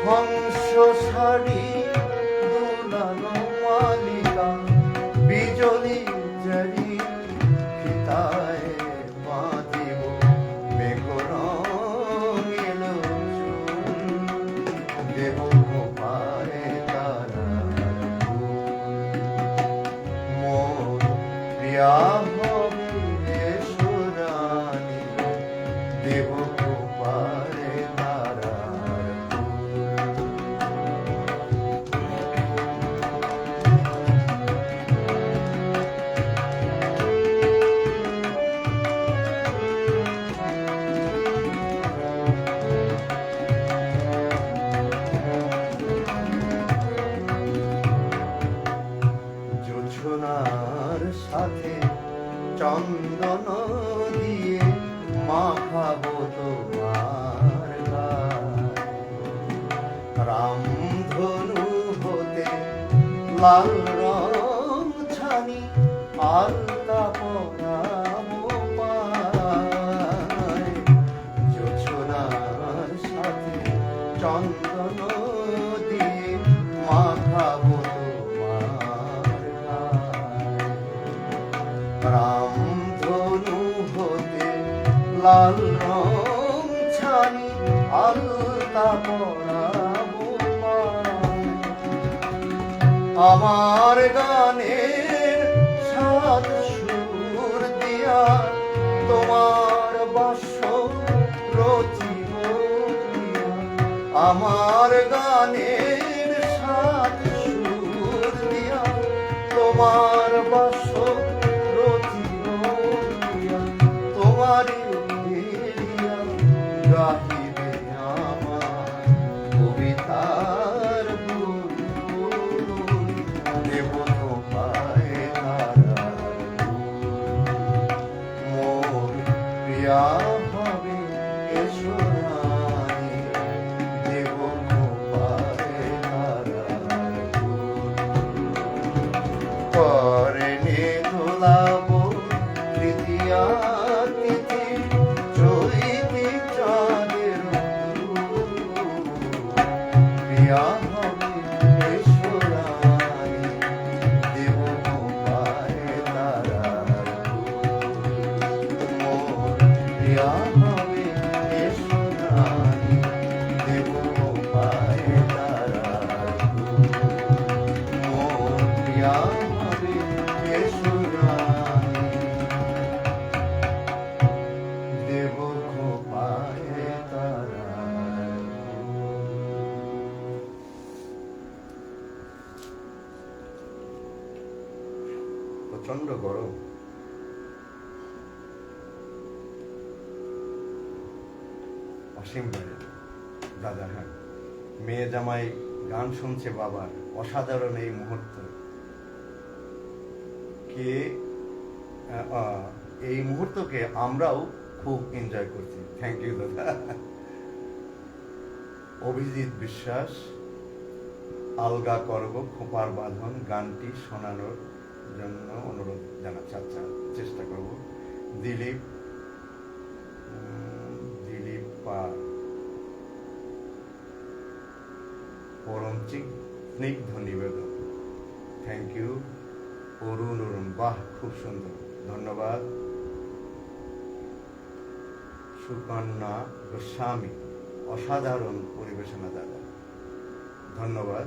হংস শাড়ি দুলানো মালিকা, বিজলি জারি ফিতায় বাঁধিব মেঘ রঙিল চুল, দেব খোপায় তারার ফুল। মোর প্রিয়া হবে সুরানি, দেব খোপায় তারার ফুল। জোছনার সাথে চন্দন দিয়ে মাখাবো তোমার গায়, রামধনু হতে লাল রং ছানি আলতা পরাবো পায়। জোছনার সাথে চন্দন দিয়ে মাখাবো তোমার গায়, রামধনু হতে লাল রং ছানি আলতা পরাবো পায়। আমার গানের সাত সুর দিয়া তোমার বাস্য রচিব প্রিয়া। আমার গানের সাত সুর দিয়া তোমার বাস্য রচিব প্রিয়া। তোমারই এরিয়া গাহিবে আমার কবিতার বুলবুল, দেব খোপায় তারার ফুল। মোর প্রিয়া হবে এসো রানী, দেব খোপায় তারার ফুল। করনে দোলাবো তৃতীয়া তিথি, চৈতি চাঁদের দুল, প্রিয়া হবে এসো রানী, দেব খোপায় তারার ফুল। মোর প্রিয়া হবে এসো রানী, দেব খোপায় তারার ফুল। মোর প্রিয়া হবে এসো রানী, দেব খোপায় তারার ফুল। প্রচন্ড গরম, অসীম বাইরে দাদা। হ্যাঁ, মেয়ে জামাই গান শুনছে বাবার, অসাধারণ এই মুহূর্ত। কে এই মুহূর্তকে আমরাও খুব এনজয় করছি। থ্যাংক ইউ দাদা। অভিজিৎ বিশ্বাস, আলগা করব খোপার বাঁধন গানটি শোনানোর জন্য অনুরোধ জানাচ্ছি। আচ্ছা, চেষ্টা করব। দিলীপ দিলীপ পাল, পরম স্নিগ্ধ নিবেদন। Thank you. অরুণ অরুণ, বাহ খুব সুন্দর, ধন্যবাদ। সুকন্যা গোস্বামী, অসাধারণ পরিবেশনা দাদা, ধন্যবাদ।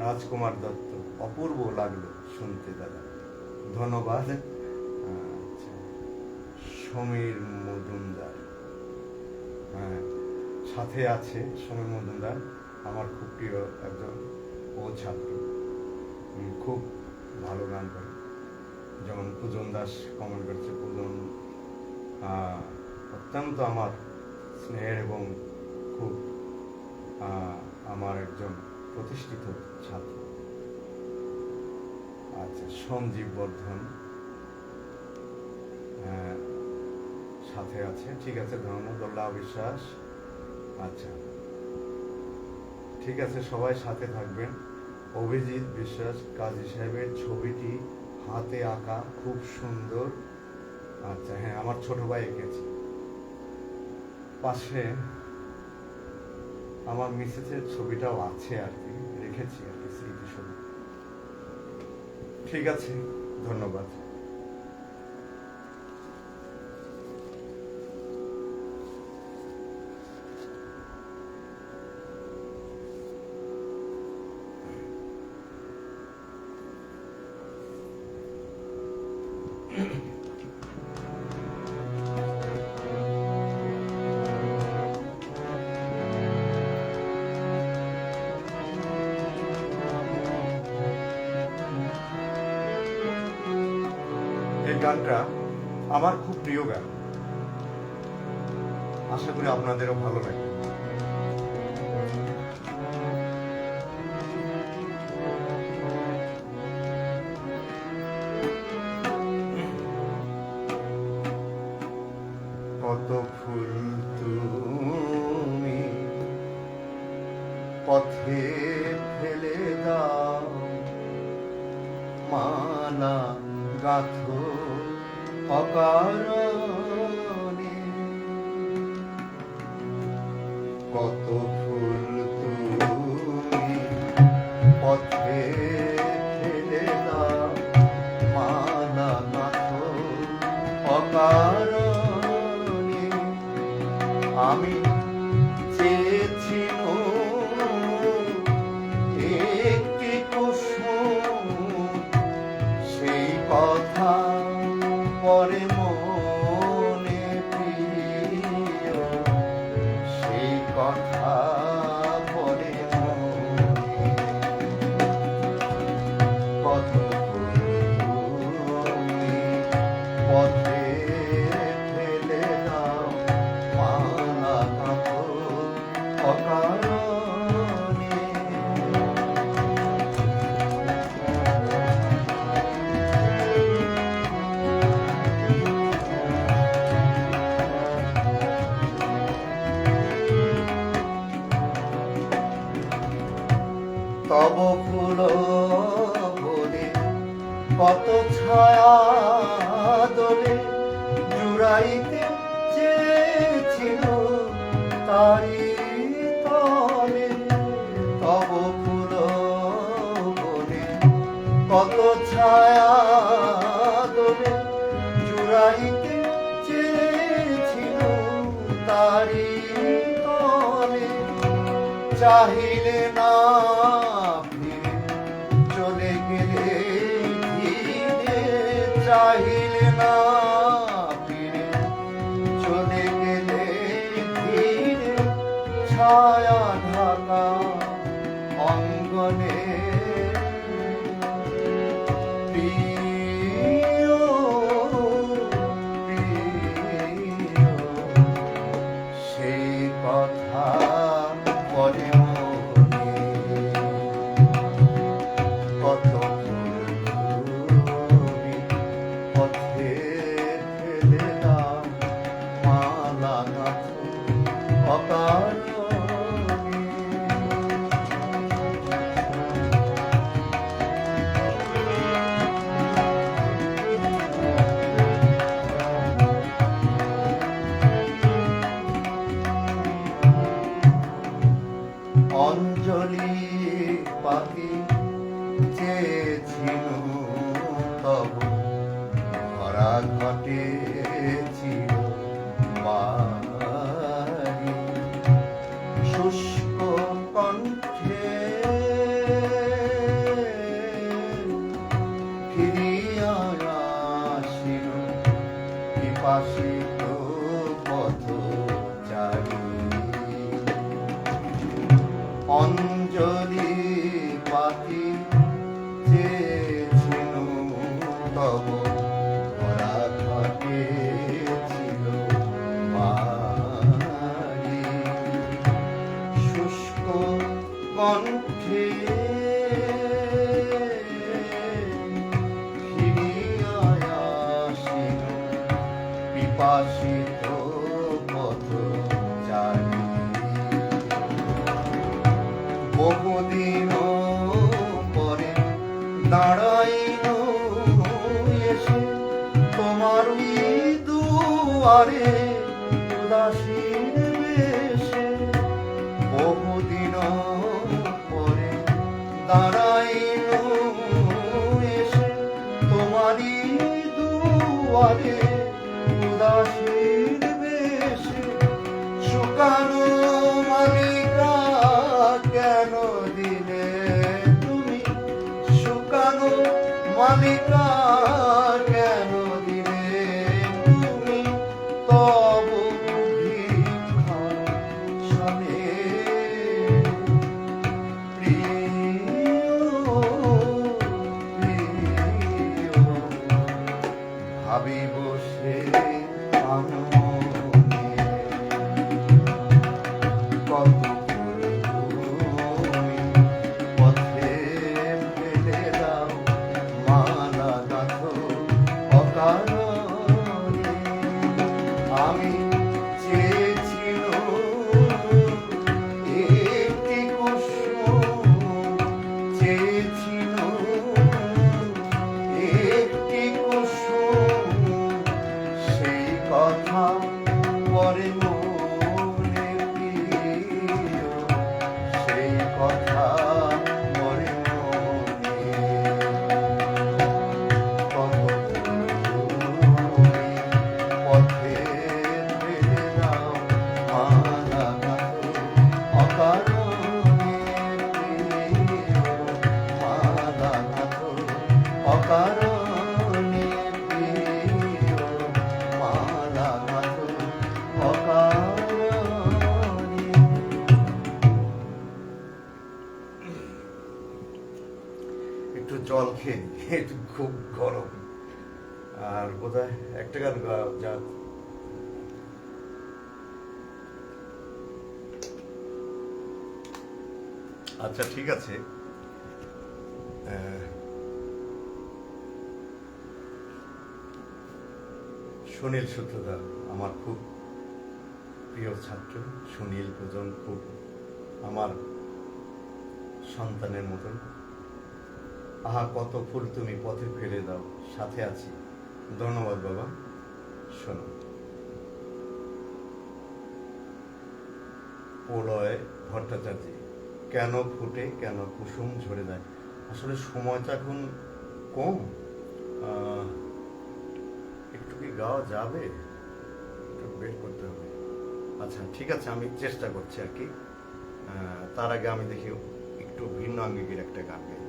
রাজকুমার দত্ত, অপূর্ব লাগলো শুনতে দাদা, ধন্যবাদ। আচ্ছা, সমীর মজুমদার, হ্যাঁ সাথে আছে সমীর মজুমদার, আমার খুব প্রিয় একজন ও ছাত্র, খুব ভালো গান করে। যেমন পূজন দাস কমেন্ট করছে, পূজন অত্যন্ত আমার স্নেহের এবং খুব আমার একজন প্রতিষ্ঠিত ছাত্র। আচ্ছা, সঞ্জীব বর্ধন সাথে আছে, ঠিক আছে, ধন্যবাদ। দোল্লা বিশ্বাস, আচ্ছা ঠিক আছে, সবাই সাথে থাকবেন। অভিজিৎ বিশ্বাস কাজী সাহেবের ছবিটি হাতে আঁকা, খুব সুন্দর। আচ্ছা হ্যাঁ, আমার ছোট ভাই এঁকেছে। পাশে আমার মিসেসের ছবিটাও আছে আর কি, রেখেছি আর কি স্মৃতিস্বরূপ। ঠিক আছে, ধন্যবাদ। এই গানটা আমার খুব প্রিয় গান, আশা করি আপনাদেরও ভালো লাগবে। কত ফুল তুমি পথে ফেলে দাও, মালা গাথো অকারণে। কত ফুল তুমি পথে ফেলে দাও, মালা গাথো অকারণে। আমি চেয়েছিল একটি কুসুম, সেই কথা পরে মনে প্রিয়, সেই কথা পরে মনে। কত তুমি পথে ফেলে দাও, মালা গাঁথো অকারণে। তব ফুল বলে কত ছায়া দোলে, জুড়াইতে চেয়েছিল তারি তলে। তব ফুল বলে কত ছায়া দোলে, জুড়াইতে চেয়েছিল তারি তলে। চাহিলে না ফিরে চলে গেলে ধীরে, চাহিলে না ফিরে চলে গেলে ধীরে। ছায়া ঢাকা অঙ্গনে প্রিয় প্রিয়, সেই কথা পরে মনে। কত তুমি পথে ফেলে দাও, মালা গাঁথো অকারণে। অঞ্জলি পাখি চেয়েছিল তব ভরা ঘটে ছিল বাড়ি। শুষ্ক কণ্ঠে ফিরিয়া আসিল পিপাসিত পথচারী। অঞ্জলি পাখি চেয়েছিল তব ভরা ঘটে ছিল বাড়ি। শুষ্ক কণ্ঠে ফিরিয়া আসিল পিপাসিত পথচারী। দুয়ারে উদাসীন বেশে বহুদিন পরে দাঁড়াইল এসে তোমারই দুয়ারে উদাসীন বেশে শুকানো মালিকা কেন দিলে তুমি শুকানো মালিকা কেন দিলে তুমি তব ভিক্ষা সনে ভাবি বসে আমনে কত তুমি পথে ফেলে দাও মালা গাঁথো অকারণে আমি চেয়েছিল একটি কুসুম চেয়েছিল একটি কুসুম সেই কথা পরে মনে প্রিয় সেই কথা পরে মনে কত তুমি পথে ফেলে দাও মালা গাঁথো অকারণে প্রিয় মালা গাঁথো অকারণে প্রিয় মালা গাঁথো অকারণে। একটু জল খেয়ে নিই, একটু খুব গরম আর বোধহয় একটা গান যা আচ্ছা ঠিক আছে। সুনীল সূত্রধর আমার খুব প্রিয় ছাত্র। সুনীল পূজন খুব আমার সন্তানের মতন। আহা কত ফুল তুমি পথে ফেলে দাও সাথে আছি। ধন্যবাদ বাবা। শোনো, প্রলয় ভট্টাচার্য কেন ফুটে কেন কুসুম ঝরে যায়। আসলে সময়টা এখন কম, একটু কি গাওয়া যাবে, একটু বের করতে হবে। আচ্ছা ঠিক আছে, আমি চেষ্টা করছি আর কি। তার আগে আমি দেখি একটু ভিন্ন আঙ্গিকের একটা গান গাই।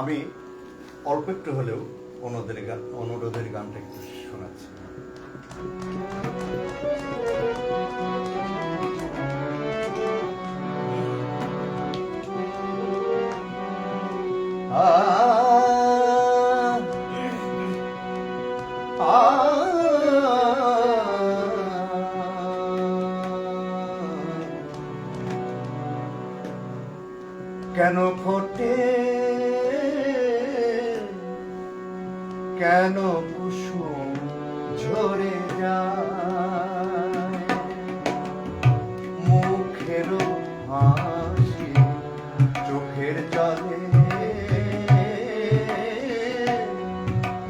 আমি অল্প একটু হলেও অনুরোধের গানটা একটু শোনাচ্ছি। কেন ফোটে কেন কুসুম ঝরে যায়, মুখের হাসি চোখের জলে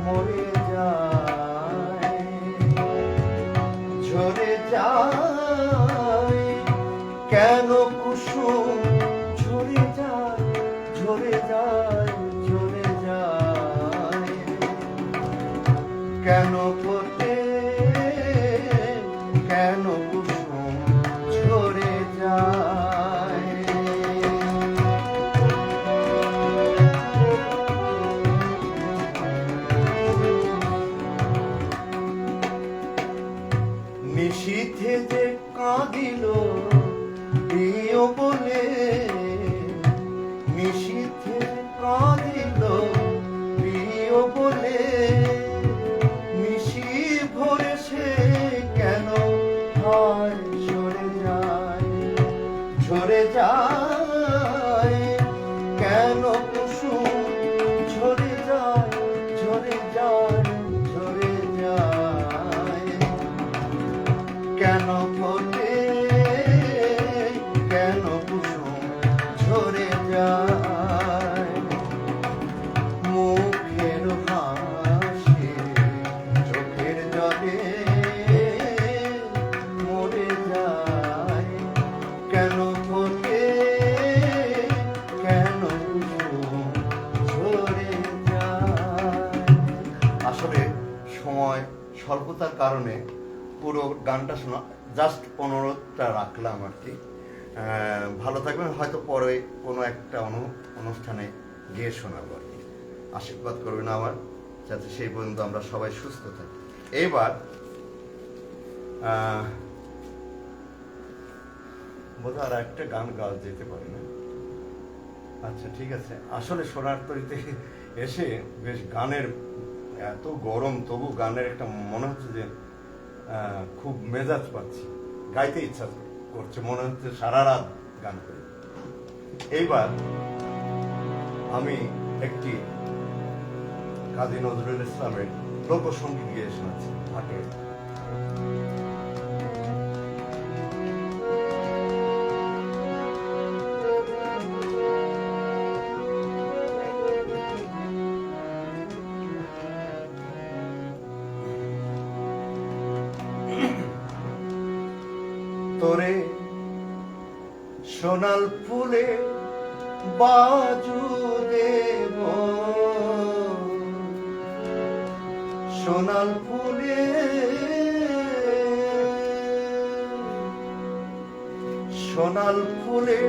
মরে যায়, ঝরে যায় কেন কুসুম ঝরে যায়, ঝরে যায়, ঝরে যায় কেন ফোটে কেন কুসুম ঝরে যায়। নিশীথে যে কাঁদিল প্রিয় বলে, নিশীথে কাঁদিল প্রিয় বলে, নিশি ভরে সে কেন হয় ঝরে যায়, ঝরে যায় কেন কুসুম ঝরে যায়, ঝরে যায়, ঝরে যায় কেন ফোটে, কেন কুসুম ঝরে যায়, মুখের হাসি চোখের জলে মরে যায়, কেন ফোটে, কেন কুসুম ঝরে যায়। আসলে সময় স্বল্পতার কারণে পুরো গানটা শোনা জাস্ট 15টা রাখলাম আর কি। ভালো থাকবেন, হয়তো পরে কোনো একটা অনুষ্ঠানে গিয়ে শোনাবো আর কি। আশীর্বাদ করবেন আমার, যাতে সেই পর্যন্ত আমরা সবাই সুস্থ থাকি। এইবার বোধহয় আর একটা গান গাওয়া যেতে পারে না। আচ্ছা ঠিক আছে। আসলে সোনার তরীতে এসে বেশ গানের এত গরম, তবু গানের একটা মনে হচ্ছে যে খুব মেজাজ পাচ্ছি, গাইতে ইচ্ছা করছে, মনে হচ্ছে সারা রাত গান করি। এইবার আমি একটি কাজী নজরুল ইসলামের লোকসঙ্গীত গিয়ে শোনাচ্ছি হাটে। তোরে সোনাল ফুলে বাজু দেব, সোনাল ফুলে, সোনাল ফুলে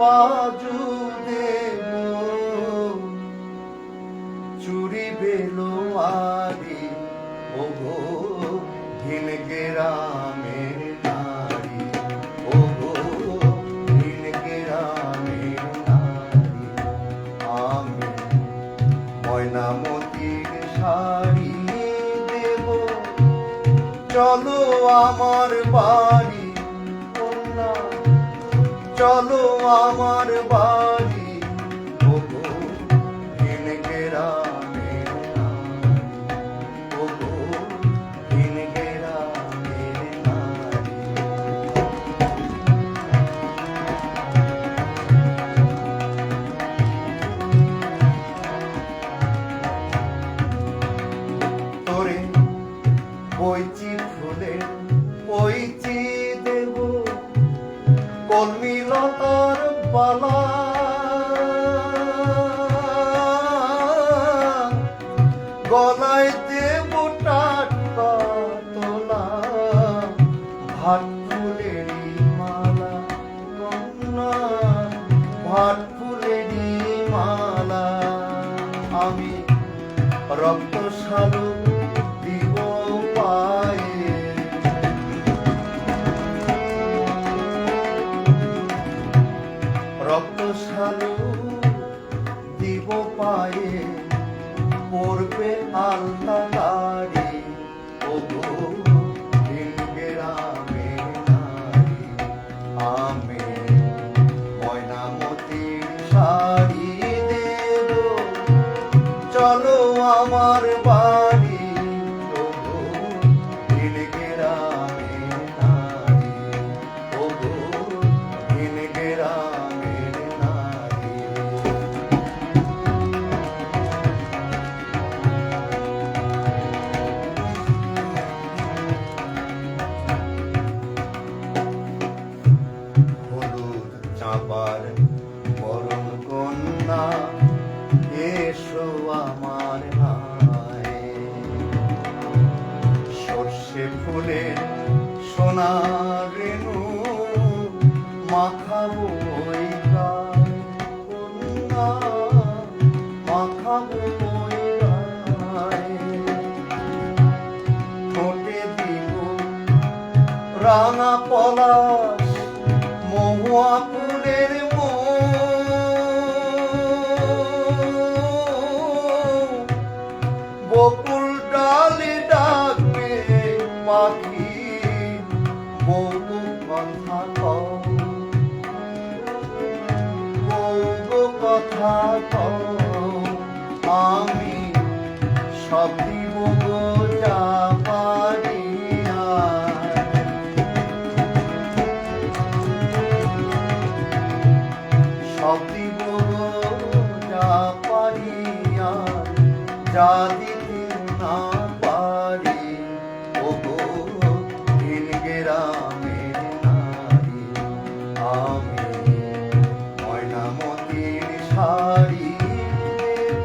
বাজু দেব, চুরি বেলোয়ারি ওগো ভিন গ্রামের নারী, ওগো ভিন গ্রামের নারী, আমি ময়নামতির শাড়ি দেব, চলো আমার বাড়ি কন্যা, চলো আমার বাড়ি, ওগো ভিন গ্রামের নারী, ওগো ভিন গ্রামের নারী। তোরে বইচি ফুলে বইচি দেব, কলমি লতার বালা, গলায় দেব টাটকা তোলা, ভাট ফুলেরই মালা কন্যা, ভাট ফুলেরই মালা, আমি রক্ত শালু দিব পায়ে, রক্ত শালু দিব পায়ে, পড়বে আলতা গাড়ি, ওগো ভিন গ্রামের নারী, আমি ময়নামতির শাড়ি দেব, চলো আমার বাড়ি, ওগো ভিন গ্রামের নারী, ওগো ভিন গ্রামের নারী। হলুদ চাঁপার বরণ কন্যা, এসো আমার হায়, সর্ষে ফুলের সোনার রেণু মাখাবো ওই গায়ে কন্যা, মাখাবো ওই গায়ে, ঠোঁটে দিব রাঙা পলাশ মহুয়া ফুলের বকুল ডালে ডাকবে পাখি, বউ কথা কও, বউ কথা কও, আমি সব দিব গো যা পারি আর। গ্রামের নারী, আমি ময়নামতির শাড়ি দেব,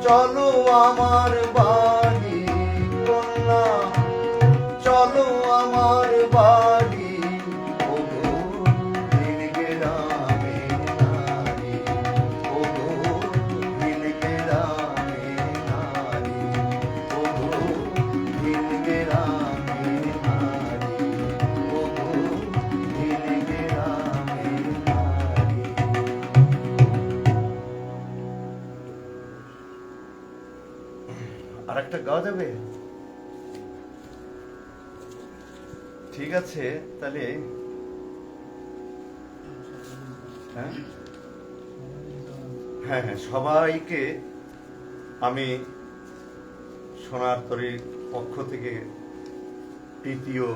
চলো আমার বাড়ি কন্যা, চলো আমার বাড়ি, ওগো নীল গ্রামের নারী, ওগো নীল গ্রামের নারী, ওগো নীল গ্রামের নারী, ওগো নীল গ্রামের নারী। আর একটা গাওয়া যাবে? ঠিক আছে, তাহলে হ্যাঁ হ্যাঁ হ্যাঁ সবাইকে আমি সোনার তরীর পক্ষ থেকে প্রীতি ও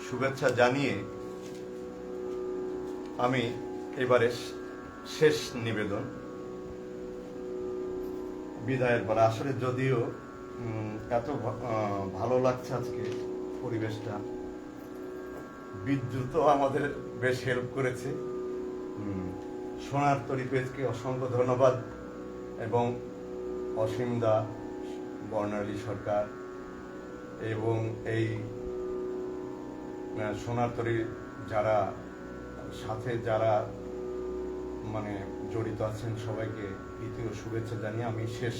শুভেচ্ছা জানিয়ে আমি এবারে শেষ নিবেদন বিদায়ের পর। আসলে যদিও এত ভালো লাগছে আজকে পরিবেশটা, বিদ্যুৎও আমাদের বেশ হেল্প করেছে। সোনার তরী পেজকে অসংখ্য ধন্যবাদ, এবং অসীম দা, বর্ণালী সরকার এবং এই সোনার তরীর যারা সাথে যারা মানে জড়িত আছেন সবাইকে প্রীতি ও শুভেচ্ছা জানিয়ে আমি শেষ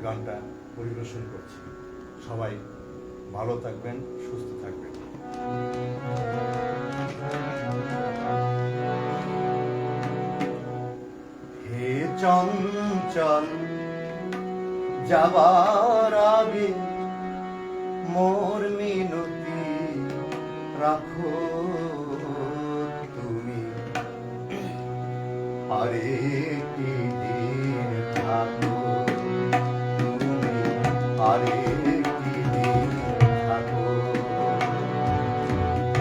গানটা পরিবেশন করছি। সবাই ভালো থাকবেন, সুস্থ থাকবেন। হে চঞ্চল যাবার আগে মোর মিনতি রাখো তুমি, আরে কি দিন থাকো তুমি, আরে কি দিন থাকো।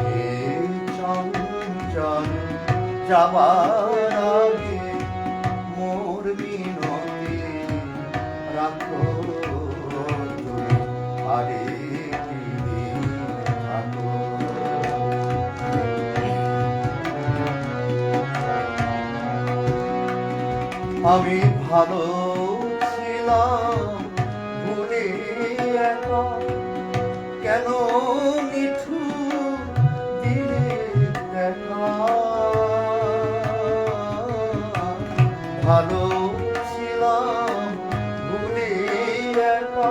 হে চঞ্চল যাবার আগে মোর মিনতি রাখো তুমি, আরে কি দিন থাকো। আমি ভালো ছিলাম ভুলে একা, কেন নিঠুর দিলে দেখা। ভালো ছিলাম ভুলে একা,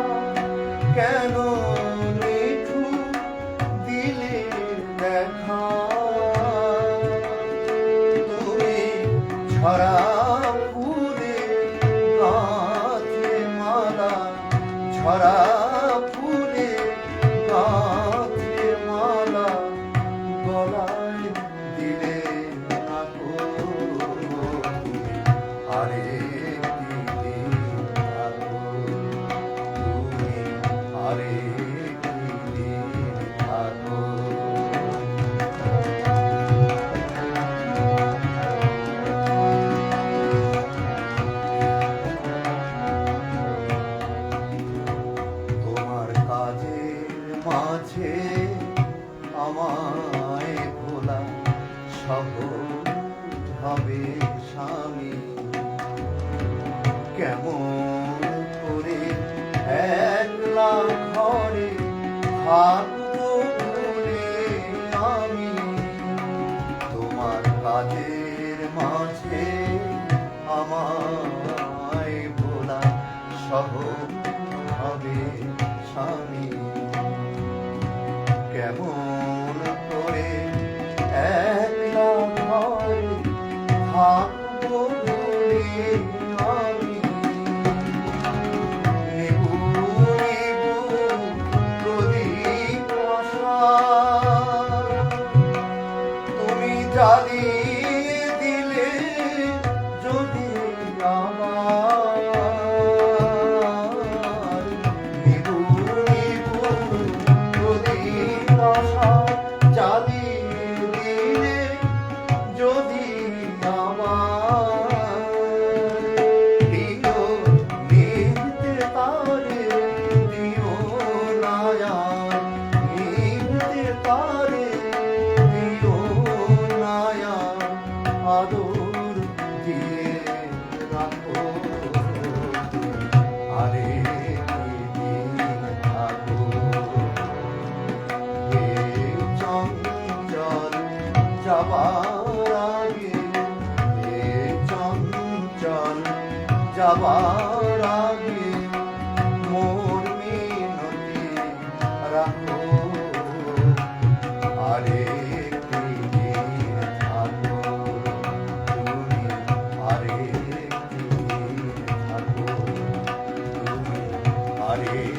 কেন নিঠুর দিলে দেখা। তুমি ছড়া ছড়া ফুলে গাঁথে মালা, গলায় দিলে না গো তুমি, আরে কি দিন থাকো তুমি, আরে কি দিন থাকো। মাঝে আমায় ভোলা সহজ হবে স্বামী, কেমন করে একলা ঘরে থাকবো ভুলে আমি। তোমার কাজের মাঝে আমায় ভোলা সহজ হবে স্বামী, কেমন করে একলা ঘরে থাকবো ভুলে আমি। নেবু নেবু প্রদীপ তুমি জ্বালিয়ে দিলে যদি আমার, নেবু নেবু প্রদীপ জ্বালিয়ে দিলে যদি আমার, দিও নিতে পারে দিও না আর পারে দিও নায়া আদর দিয়ে রাখো আরে দিন থাকো হে চঞ্চল যাবার আগে হে চঞ্চল যাবার আগে মোর মিনতি রাখো আরে দিন থাকো তুমি আরে দিন থাকো তুমি আরে